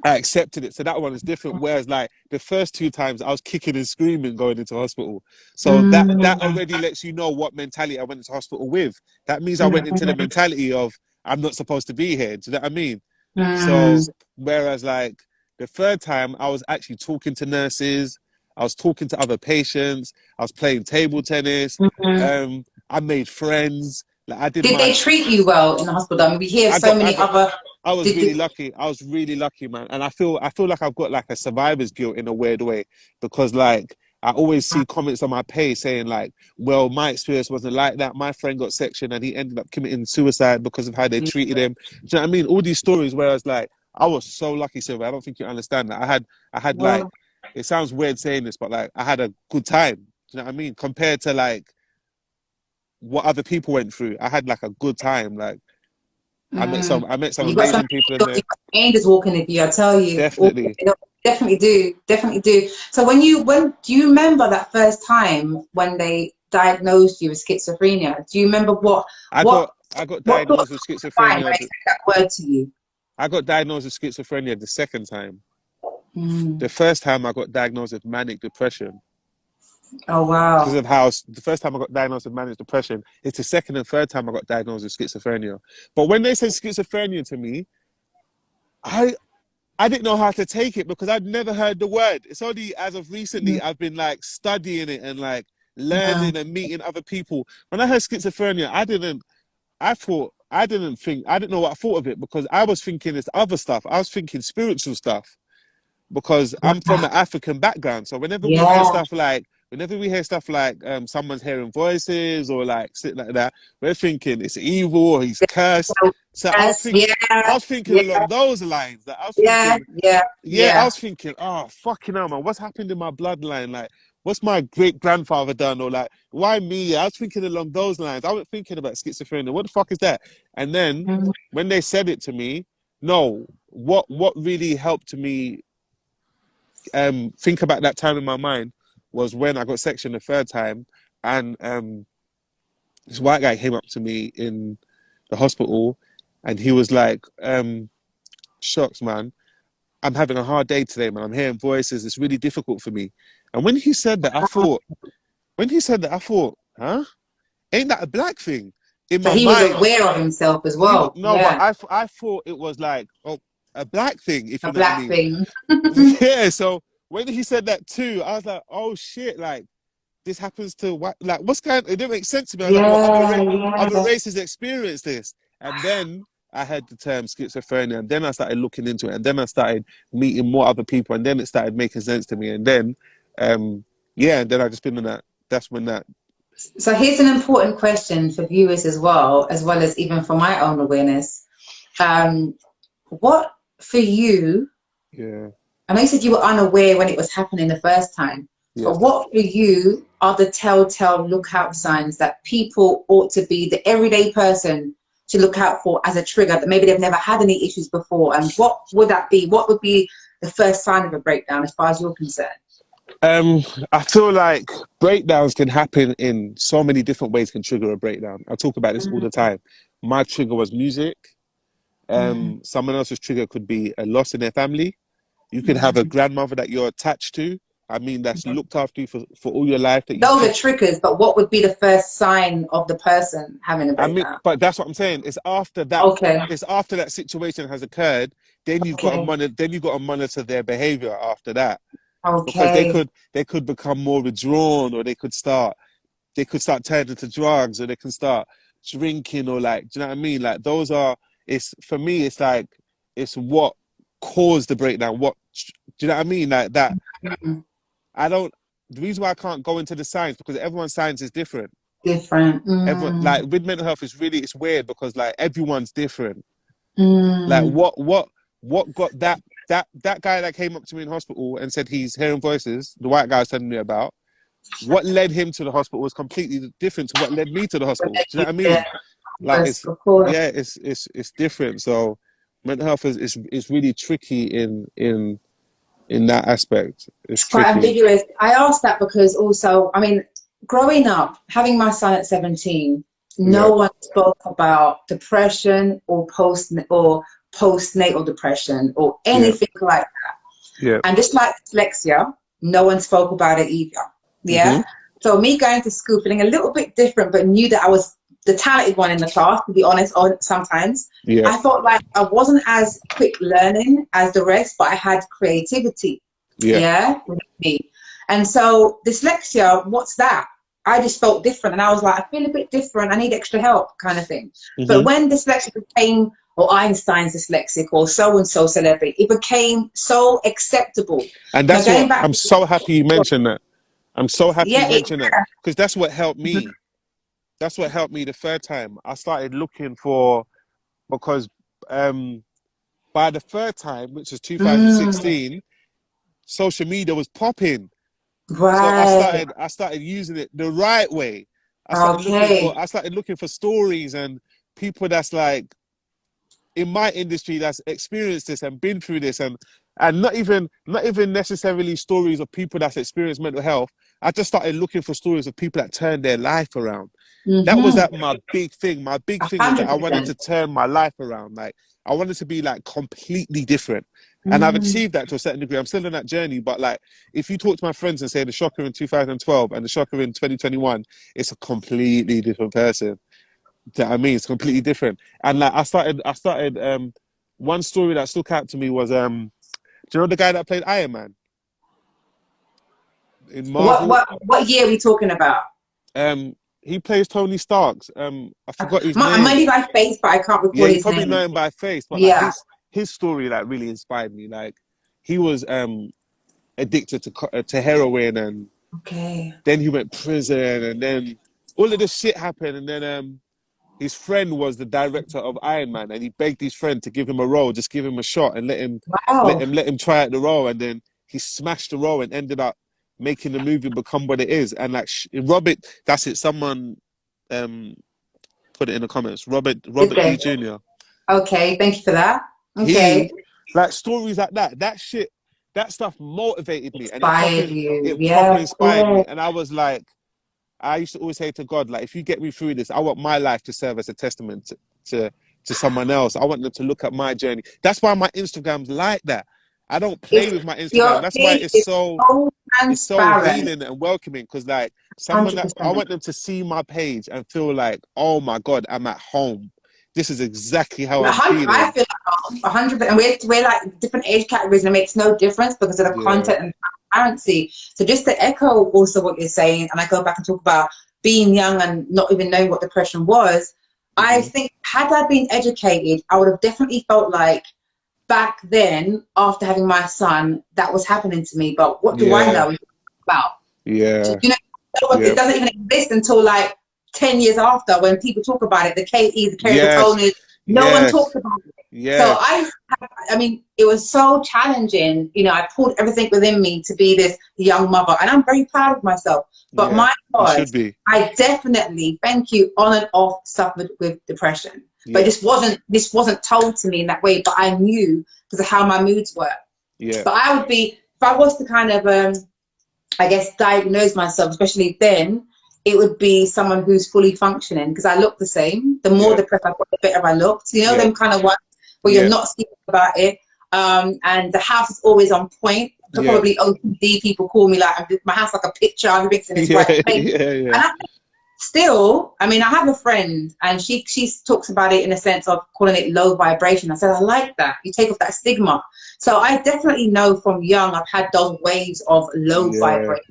I accepted it. So that one is different. Whereas like the first 2 times I was kicking and screaming going into hospital. So that already lets you know what mentality I went into hospital with. That means I went into the mentality of, I'm not supposed to be here. Do you know what I mean? So whereas like the 3rd time I was actually talking to nurses, I was talking to other patients, I was playing table tennis, I made friends. Like, did they treat you well in the hospital? I mean, we hear I was really lucky. I was really lucky, man. And I feel like I've got like a survivor's guilt in a weird way, because like I always see comments on my page saying like, well, my experience wasn't like that. My friend got sectioned and he ended up committing suicide because of how they treated him. Do you know what I mean? All these stories where I was like, I was so lucky, Sylvia. I don't think you understand that. I had like, it sounds weird saying this, but like I had a good time. Do you know what I mean? Compared to like what other people went through, I had like a good time. Like I met some amazing people in there. Angels walking with you, I tell you. Definitely. Definitely do. Definitely do. So when do you remember that first time when they diagnosed you with schizophrenia? Do you remember I what got I got what thoughts diagnosed with were when schizophrenia. they said that word to you? I got diagnosed with schizophrenia the second time. Mm. The first time I got diagnosed with manic depression Oh because wow. of how the first time I got diagnosed with manic depression. It's the second and third time I got diagnosed with schizophrenia. But when they said schizophrenia to me, I I didn't know how to take it because I'd never heard the word. It's only as of recently I've been like studying it and like Yeah. learning and meeting other people. When I heard schizophrenia, I didn't think, I didn't know what I thought of it because I was thinking it's other stuff. I was thinking spiritual stuff because I'm from an African background. So Yeah. whenever we hear stuff like someone's hearing voices or like shit like that, we're thinking it's evil or he's cursed. So Yes. I Yeah. was thinking Yeah. along those lines. That I was Yeah. thinking, Yeah. yeah, I Yeah. was thinking, oh fucking hell, man, what's happened in my bloodline? Like, what's my great grandfather done? Or like, why me? I was thinking along those lines. I wasn't thinking about schizophrenia. What the fuck is that? And then Mm. when they said it to me, no, what really helped me think about that time in my mind was when I got sectioned the third time, and this white guy came up to me in the hospital, and he was like, "Shucks, man, I'm having a hard day today, man. I'm hearing voices. It's really difficult for me." And when he said that, I thought, huh? Ain't that a black thing? In So my he was mind, aware of himself as he was well. no, but Yeah. I thought it was like, oh, a black thing, if A you know what I black mean. thing. Yeah. So when he said that too, I was like, oh shit, like this happens to what? Like what's going? It didn't make sense to me. I was like, well, Yeah. other Yeah. races experience this, and then I heard the term schizophrenia, and then I started looking into it, and then I started meeting more other people, and then it started making sense to me, and then, yeah, and then I just been in that. That's when that. So here's an important question for viewers as well as even for my own awareness. What for you, Yeah, I know you said you were unaware when it was happening the first time, yeah. but what for you are the telltale lookout signs that people ought to be, the everyday person to look out for as a trigger that maybe they've never had any issues before? And what would that be? What would be the first sign of a breakdown as far as you're concerned? Um, I feel like breakdowns can happen in so many different ways. Can trigger a breakdown. I talk about this all the time. My trigger was music. Mm, Someone else's trigger could be a loss in their family. You could have a mm. grandmother that you're attached to. I mean, that's looked after you for all your life. That you Those are keep. triggers, but what would be the first sign of the person having a I mean, breakdown? but that's what I'm saying. It's after that. Okay, It's after that situation has occurred. Then you've got to okay, monitor. Then you've got to monitor their behavior after that, because okay. they could become more withdrawn, or they could start turning to drugs, or they can start drinking, or like, do you know what I mean? Like those are. It's for me. It's like it's what caused the breakdown. What do you know what I mean? Like that. Mm, I don't. The reason why I can't go into the science because everyone's science is different. different. Everyone Mm, like with mental health is really it's weird because like everyone's different. Like mm. what got that guy that came up to me in hospital and said he's hearing voices, the white guy was telling me about, what led him to the hospital was completely different to what led me to the hospital. Do you know what I Yeah, mean? Like yes, of course. yeah, it's different. So mental health is really tricky in that aspect. It's It's quite tricky. ambiguous. I asked that because also, I mean, growing up, having my son at 17, Yeah, no one spoke about depression or postnatal depression or yeah, anything like. yeah. And just like dyslexia, no one spoke about it either. Hmm. Yeah. So me going to school feeling a little bit different, but knew that I was the talented one in the class, to be honest, or sometimes. Yeah, I felt like I wasn't as quick learning as the rest, but I had creativity. yeah. Yeah. With me. And so dyslexia, what's that? I just felt different. And I was like, I feel a bit different. I need extra help, kind of thing. But Hmm. when dyslexia became or Einstein's dyslexic or so and so celebrity. It became so acceptable. And Now that's going what back I'm to so happy you mentioned that. I'm so happy you yeah, it mentioned that because that's what helped me. That's what helped me the third time. I started looking for because um, by the third time, which was mm, 2016, social media was popping. So right. I started using it the right way. Okay. I started looking for stories and people that's like in my industry that's experienced this and been through this, And not even necessarily stories of people that's experienced mental health. I just started looking for stories of people that turned their life around. That was like my big thing. My big thing is that I wanted 100%. to turn my life around. Like I wanted to be like completely different. And I've achieved that to a certain degree. I'm still on that journey, but like if you talk to my friends and say the Shocka in 2012 and the Shocka in 2021, it's a completely different person. Do you know what I mean? It's completely different. And like I started one story that stuck out to me was do you know the guy that played Iron Man in What Marvel? what what year are we talking about? He plays Tony Stark's. I forgot his I might name. be by face, but I can't Yeah, recall you his probably know name. him by face, but like Yeah. his story like really inspired me. Like he was addicted to heroin, and Okay. then he went prison, and then all of this shit happened, and then his friend was the director of Iron Man, and he begged his friend to give him a role, just give him a shot, and Wow. let him try out the role, and then he smashed the role and ended up making the movie become what it is. And like Robert, that's it. Someone um put it in the comments. Robert D Okay. Jr. Okay. Thank you for that. Okay. He like stories like that. That shit, that stuff motivated me, and Inspired you. it Yeah, proper of inspired me. course. And I was like, I used to always say to God, like, if you get me through this, I want my life to serve as a testament to someone else. I want them to look at my journey. That's why my Instagram's like that. I don't play It's with my Instagram. your That's why page is so it's so transparent. healing and welcoming, because like someone that I 100%. want them to see my page and feel like, oh my God, I'm at home. This is exactly how A I'm hundred, I feeling. feel like 100, and we're like different age categories, and it makes no difference because of the Yeah. content and transparency. So just to echo also what you're saying, and I go back and talk about being young and not even knowing what depression was. I Hmm. think had I been educated, I would have definitely felt like back then, after having my son, that was happening to me. But what do I Yeah. know about? Yeah. You know, it Yeah. doesn't even exist until like 10 years after when people talk about it. The KE, the Yes. keratoconus, no one talks Yes. about it. So Yes. I mean, it was so challenging. You know, I pulled everything within me to be this young mother, and I'm very proud of myself. But Yeah. my You God, should be. I definitely, thank you, on and off suffered with depression. But Yeah. this wasn't told to me in that way. But I knew because of how my moods were. Yeah. But I would be, if I was to kind of I guess, diagnose myself, especially then, it would be someone who's fully functioning because I look the same. The more Yeah. depressed I got, the better I looked. You know, Yeah. them kind of ones where you're Yeah. not speaking about it. And the house is always on point. So Yeah. probably OCD people call me like, my house like a picture, everything's in its Yeah. right place. Yeah. Yeah. And still, I mean, I have a friend and she talks about it in a sense of calling it low vibration. I said, I like that. You take off that stigma. So I definitely know from young, I've had those waves of low Yeah. vibration.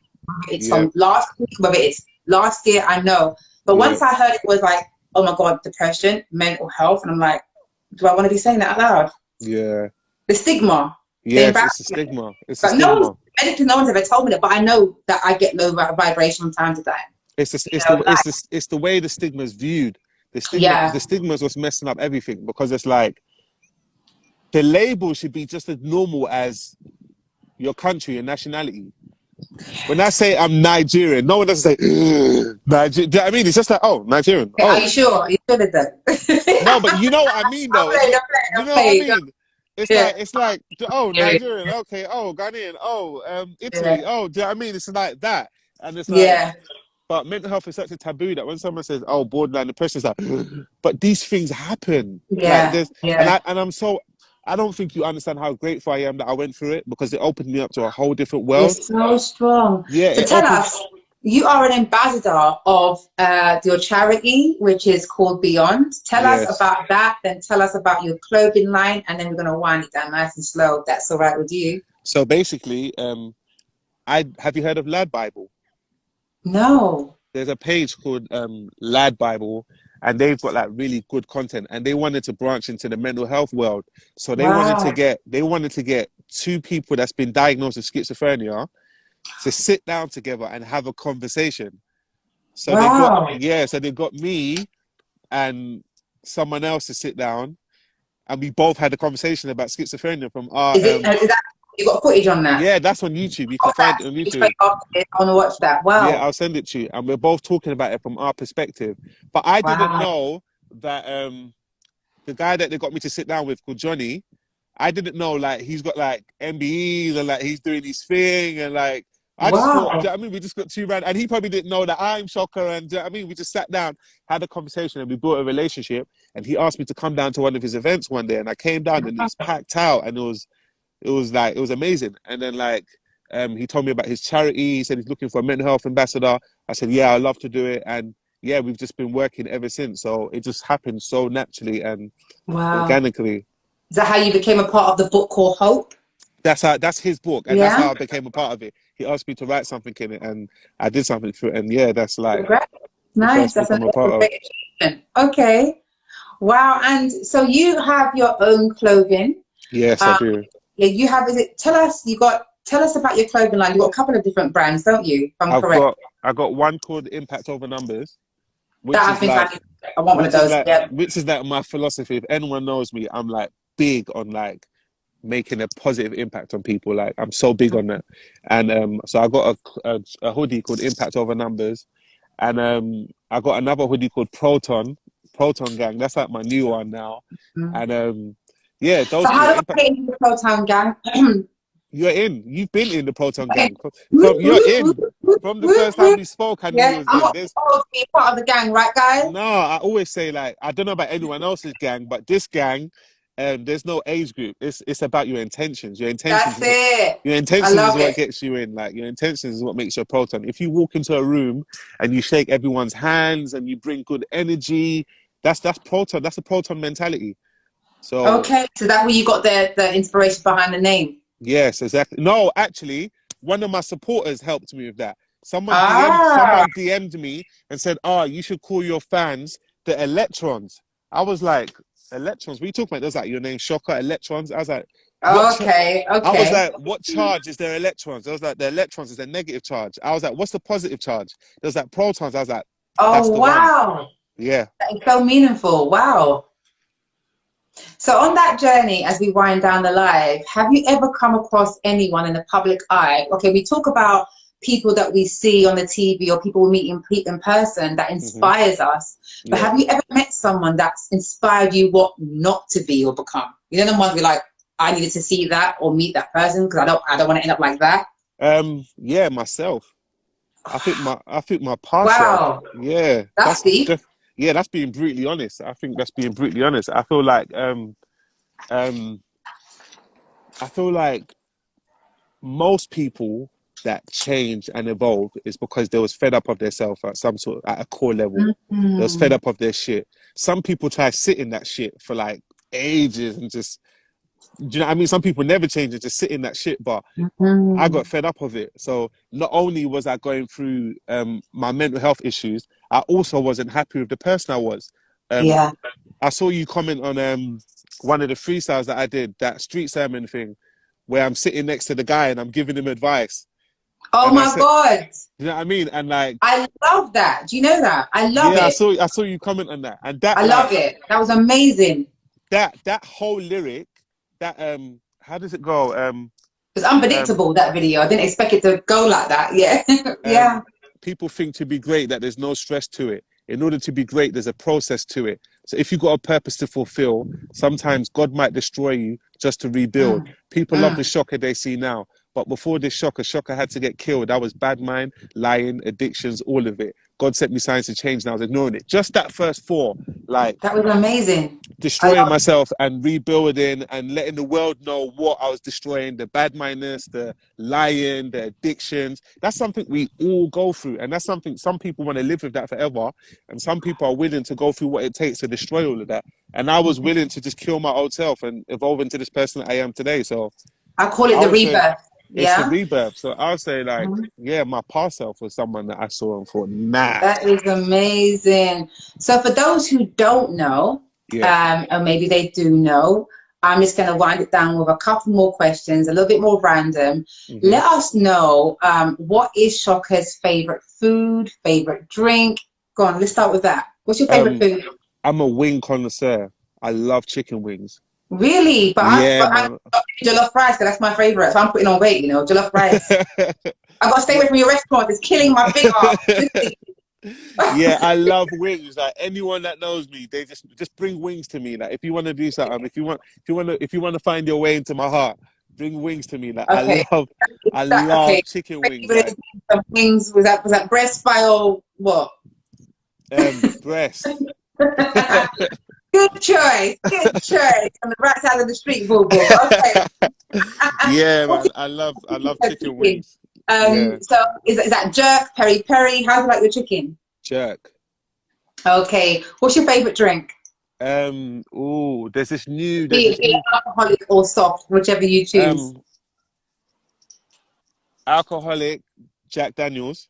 It's Yeah. from last week, whether it's last year, I know. But Yeah. once I heard it was like, oh my God, depression, mental health. And I'm like, do I want to be saying that out loud? Yeah. The stigma, the Yes, it's a embarrassment. stigma. It's a But stigma. no one's ever told me that. But I know that I get low vibration from time to time. You know, like, It's the way the stigma is viewed. The yeah. stigma is what's messing up everything, because it's like the label should be just as normal as your country and nationality. When I say I'm Nigerian, no one doesn't say Nigerian. Do you know what I mean? It's just like, oh, Nigerian. Are Oh, you sure? Are you sure of no, that? but you know what I mean, I'm though. playing, I'm You playing, I'm know what I playing. mean? Yeah. It's like, oh, Yeah. Nigerian. Okay. Oh, Ghanaian. Oh, Yeah. Italy. Oh, do you know what I mean? It's like that, and it's like, Yeah. but mental health is such a taboo that when someone says, "Oh, borderline depression," it's like, but these things happen. Like Yeah. there's, Yeah. and I'm so, I don't think you understand how grateful I am that I went through it, because it opened me up to a whole different You're world. so strong. Yeah, So it tell opened. us, you are an ambassador of your charity, which is called Beyond. Tell us Yes. about that, then tell us about your clothing line, and then we're going to wind it down nice and slow. If that's all right with you. So basically, I have you heard of Lad Bible? No. There's a page called Lad Bible, and they've got like really good content, and they wanted to branch into the mental health world. So Wow. they wanted to get two people that's been diagnosed with schizophrenia to sit down together and have a conversation. So Wow. so they got me and someone else to sit down, and we both had a conversation about schizophrenia from our Is that, you got footage on that? yeah, that's on YouTube. You can Oh, find that. it on Straight YouTube. after this. I want to watch that. Yeah, Wow. I'll send it to you. And we're both talking about it from our perspective. But I didn't Wow. know that the guy that they got me to sit down with called Johnny, I didn't know like he's got like MBEs and like he's doing his thing and like I just thought, do you know Wow. what I mean, we just got too random, and he probably didn't know that I'm Shocka, and do you know what I mean, we just sat down, had a conversation, and we built a relationship. And he asked me to come down to one of his events one day, and I came down, and it's packed out, and it was amazing. And then like he told me about his charity. He said he's looking for a mental health ambassador. I said, yeah, I'd love to do it, and yeah, we've just been working ever since. So it just happened so naturally and Wow. organically. Is that how you became a part of the book called Hope? That's his book, and that's Yeah. how I became a part of it. He asked me to write something in it, and I did something for it. And yeah, that's like Great. the Nice. first That's book a I'm a part of. great achievement. Okay. Wow. And so you have your own clothing. Yes, I Um, do. yeah, you have, is it, tell us about your clothing line. You've got a couple of different brands, don't you? If I'm I've correct. got I got one called Impact Over Numbers, which That I is think like I want one of those. Yeah. my philosophy. If anyone knows me, I'm like big on like making a positive impact on people. Like I'm so big on that. And so I got a hoodie called Impact Over Numbers, and I got another hoodie called Proton Gang. That's like my new one now. Mm. And yeah, So those two how do I impact. get into the Proton Gang? You're in. You've been in the Proton Gang. From you're in. From the first time we spoke, I knew you Yes, was I'm in. not There's supposed to be part of the gang, right, guys? no. I always say like I don't know about anyone else's gang, but this gang, there's no age group. It's about your intentions. That's it. Your I intentions is love what it. gets you in. Like your intentions is what makes you a proton. If you walk into a room and you shake everyone's hands and you bring good energy, that's proton. That's a proton mentality. So Okay, so that's where you got the inspiration behind the name. yes, exactly. No, actually, one of my supporters helped me with that. Ah, Someone DM'd me and said, "Oh, you should call your fans the Electrons." I was like, "Electrons? What are you talking about?" They was like, "Your name's Shocka Electrons." I was like, "What?" okay, I was okay. like, "What charge is their electrons?" I was like, "The electrons is a negative charge." I was like, "What's the positive charge?" There was like protons. I was like, "That's Oh, the one." wow. Yeah. That is so meaningful. Wow. So on that journey, as we wind down the live, have you ever come across anyone in the public eye? Okay, we talk about people that we see on the TV or people we meet in person that Hmm. inspires us. But Yeah. have you ever met someone that's inspired you what not to be or become? You know, the ones be like, I needed to see that or meet that person because I don't want to end up like that. Yeah, myself. I think my past self. Wow, Yeah, that's deep. yeah, that's being brutally honest. I think that's being brutally honest. Um I feel like most people that change and evolve is because they was fed up of themselves at some sort at a core level. They was fed Mm, up of their shit. Some people try to sit in that shit for like ages and just do you know what I mean? Some people never change and just sit in that shit, but I got mm, fed up of it. So not only was I going through my mental health issues, I also wasn't happy with the person I was. Um, yeah. I saw you comment on one of the freestyles that I did, that street sermon thing, where I'm sitting next to the guy and I'm giving him advice. Oh And I my said, God. you know what I mean? And like, I love that. Do you know that? I love yeah, it. I saw you comment on that, and that I love like it. That was amazing. that whole lyric, that how does it go? It's Um, unpredictable, that video. I didn't expect it to go like that. Yeah. Yeah. um, people think to be great that there's no stress to it. In order to be great, there's a process to it. So if you've got a purpose to fulfill, sometimes God might destroy you just to rebuild. Mm, People love the mm. Shocker they see now. But before this Shocker had to get killed. That was bad mind, lying, addictions, all of it. God sent me signs to change and I was ignoring it. Just that first four, like That was amazing. I destroying love it. myself and rebuilding and letting the world know what I was destroying, the bad mindedness, the lying, the addictions. That's something we all go through. And that's something some people want to live with that forever. And some people are willing to go through what it takes to destroy all of that. And I was willing to just kill my old self and evolve into this person that I am today. So I call it I the would say rebirth. it's the Yeah. rebirth. So I would say like, Mhm. yeah, my past self was someone that I saw and thought, nah. That is amazing. So for those who don't know, Yeah. or maybe they do know, I'm just going to wind it down with a couple more questions, a little bit more random. Hmm. Let us know what is Shocker's favorite food, favorite drink. Go on, let's start with that. What's your favorite Um, food? I'm a wing connoisseur. I love chicken wings. Really? Yeah, But I'm man. jollof rice, 'cause that's my favorite. So I'm putting on weight, jollof rice. I got to stay away from your restaurant. It's killing my figure. Literally. Yeah, I love wings. Like anyone that knows me, they just bring wings to me. Like if you want to do something, if you want to find your way into my heart, bring wings to me. Like Okay. I Okay. love chicken wings. Like Some wings, was that breast pie or what? breast. Good choice. Good choice. On the right side of the street, boo boo. Okay. Yeah, What's man. I love your chicken chicken? wings. Yeah, So is that jerk, peri peri? How do you like your chicken? jerk. Okay. What's your favorite drink? Oh, there's Be this it new alcoholic or soft, whichever you choose. um alcoholic Jack Daniels.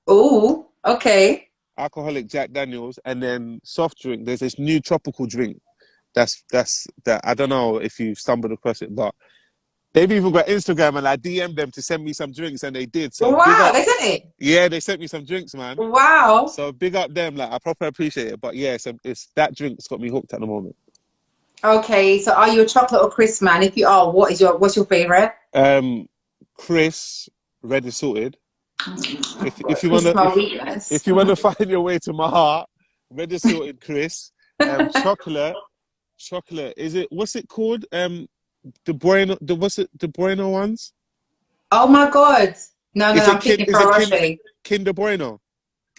Oh, okay. Alcoholic Jack Daniels, and then soft drink. There's this new tropical drink. That I don't know if you stumbled across it, but they've even got Instagram, and I DM'd them to send me some drinks, and they did. So big Wow, up, they said it. yeah, they sent me some drinks, man. Wow. So big up them, like I proper appreciate it. But yeah, it's that drink that's got me hooked at the moment. Okay, so are you a chocolate or crisp man? If you are, what's your favorite? Um, Chris, red is sorted. If you Crisp wanna my weakness. if you wanna find your way to my heart, red is sorted, Chris. Chocolate. Chocolate. Is it? What's it called? The Bueno. What's it? The Bueno ones. Oh my God. No, no, Is no, it I'm kid? thinking Is it Ferrero Kinder? Rocher. Kinder Bueno.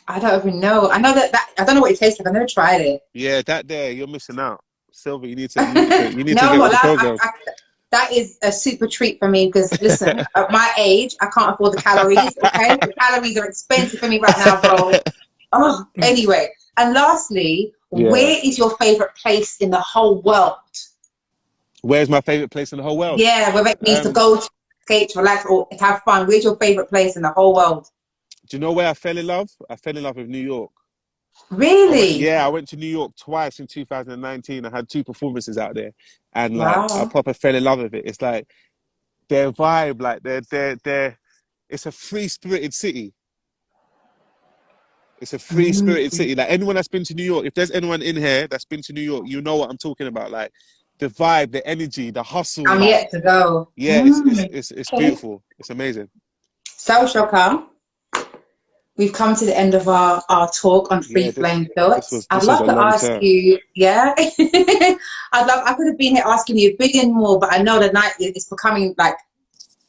I don't even know. I know that I don't know what it tastes like. I've never tried it. Yeah, that there. You're missing out, Silver. You need No, to I'm get with not the allowed. program. That is a super treat for me because listen, at my age, I can't afford the calories. Okay, the calories are expensive for me right now, bro. Oh, anyway. And lastly, Yeah. where is your favorite place in the whole world? Where's my favorite place in the whole world? Yeah, whether it means to Um, go to escape, to relax, or to have fun. Where's your favorite place in the whole world? do you know where I fell in love? I fell in love with New York. Really? Yeah, I went to New York twice in 2019. I had two performances out there, and like I Wow. proper fell in love with it. It's like their vibe, like they're. It's a free spirited city. It's a free spirited Mm. city. Like anyone that's been to New York, if there's anyone in here that's been to New York, you know what I'm talking about. Like the vibe, the energy, the hustle. I'm Like yet to go. yeah, Mm. it's Okay. beautiful. It's amazing. So, Shocka, we've come to the end of our talk on free Yeah, flame thoughts. I'd this was love a to long ask chat. you, yeah. I could have been here asking you a billion more, but I know the night is becoming like,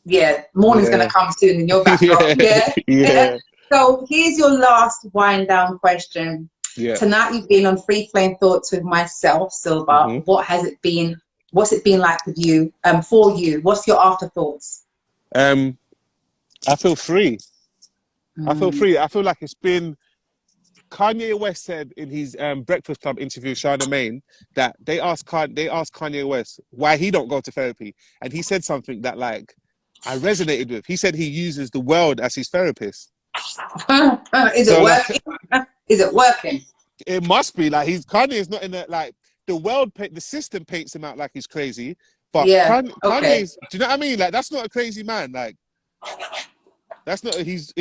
yeah, morning's gonna Yeah, come soon and you're back up. yeah, Yeah. yeah, So here's your last wind down question. yeah. Tonight you've been on Free Flame Thoughts with myself, Silva. hmm What has it been? What's it been like with you? For you, what's your afterthoughts? Um, I feel free. I feel Mm. free. I feel like it's been. Kanye West said in his Breakfast Club interview, Charlemagne, that they asked Kanye West why he don't go to therapy, and he said something that like I resonated with. He said he uses the world as his therapist. Is it So like working? Is it working? it must be like Kanye is not in a like the system paints him out like he's crazy, but Yeah. Okay. Kanye's. Do you know what I mean? Like that's not a crazy man. Like that's not he's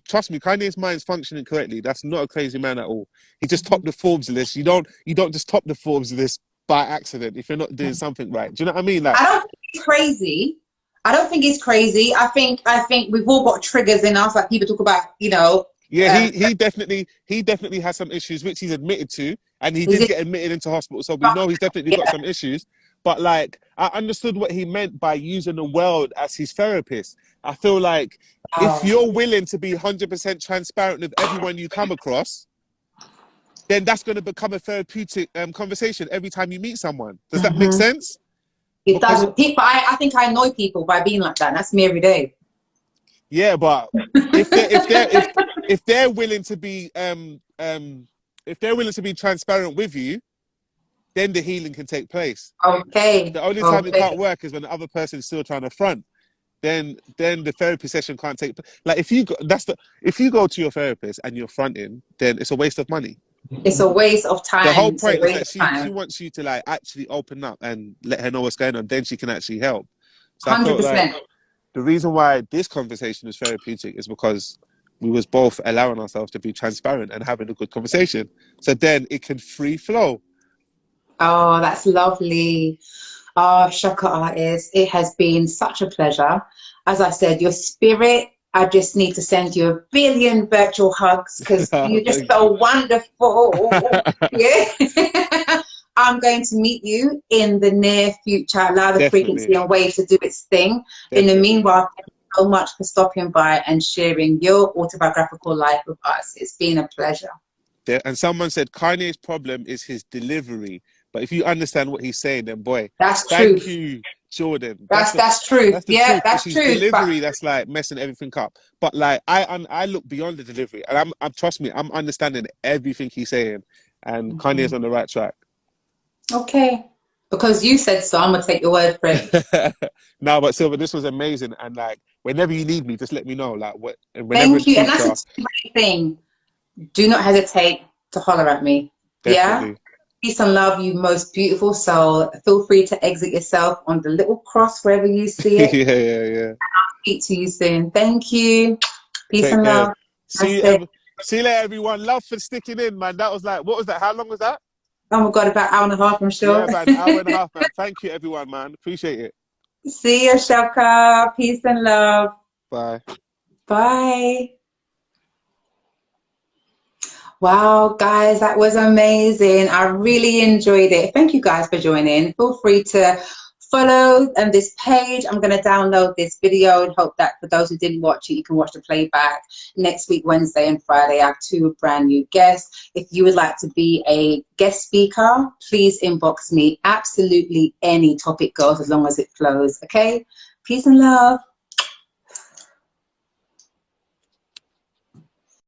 trust me, Kanye's mind's functioning correctly. That's not a crazy man at all. He just topped the Forbes list. You don't just top the Forbes list by accident if you're not doing something right. Do you know what I mean? Like I don't think it's crazy. I don't think it's crazy. I think we've all got triggers in us. Like people talk about, yeah, um, he definitely has some issues which he's admitted to, and he is did it? get admitted into hospital. So we know he's definitely got Yeah. some issues. But like I understood what he meant by using the world as his therapist. I feel like if Oh. you're willing to be 100% transparent with everyone you come across, then that's going to become a therapeutic conversation every time you meet someone. Does that make Mhm. sense? It Because does. People, I think I annoy people by being like that. That's me every day. yeah, but if they if they're willing to be if they're willing to be transparent with you, then the healing can take place. Okay. The only time it Okay. can't work is when the other person is still trying to front. Then the therapy session can't take like if you go to your therapist and you're fronting, then it's a waste of money. It's a waste of The time. whole It's a point is waste that of she time. wants you to like actually open up and let her know what's going on. Then she can actually help. So I felt like 100%. the reason why this conversation is therapeutic is because we was both allowing ourselves to be transparent and having a good conversation. So then it can free flow. Oh, that's lovely. Oh, Shaka artist, it has been such a pleasure. As I said, your spirit I just need to send you a billion virtual hugs because you're just Thank you. so wonderful. Yeah. I'm going to meet you in the near future. Allow the frequency Definitely. and wave to do its thing. In the Definitely. meanwhile, thank you so much for stopping by and sharing your autobiographical life with us. It's been a pleasure. And someone said Kanye's problem is his delivery. But if you understand what he's saying, then boy, That's thank truth. you, Jordan. That's truth. That's the Yeah, truth. It's that's his truth. But delivery that's like messing everything up. But like I look beyond the delivery, and I'm trust me, I'm understanding everything he's saying, and Kanye's on the right track. okay, because you said so, I'm gonna take your word for it. No, but Silver, this was amazing, and like whenever you need me, just let me know. Like what, and whenever in Thank the you, and that's a future, great thing. Do not hesitate to holler at me. Yeah. definitely. Peace and love, you most beautiful soul. Feel free to exit yourself on the little cross wherever you see it. Yeah, yeah, yeah. Speak to you soon. Thank you. Peace Take and care. love. See That's you, it. see you later, everyone. Love for sticking in, man. That was like, what was that? How long was that? Oh my God, about an hour and a half, I'm Yeah, sure. about an hour and a half, man. Thank you, everyone, man. Appreciate it. See you, Shocka. Peace and love. Bye. Bye. Wow, guys, that was amazing. I really enjoyed it. Thank you guys for joining. Feel free to follow this page. I'm going to download this video and hope that for those who didn't watch it, you can watch the playback next week, Wednesday and Friday. I have two brand new guests. If you would like to be a guest speaker, please inbox me. Absolutely any topic goes as long as it flows. Okay? Peace and love.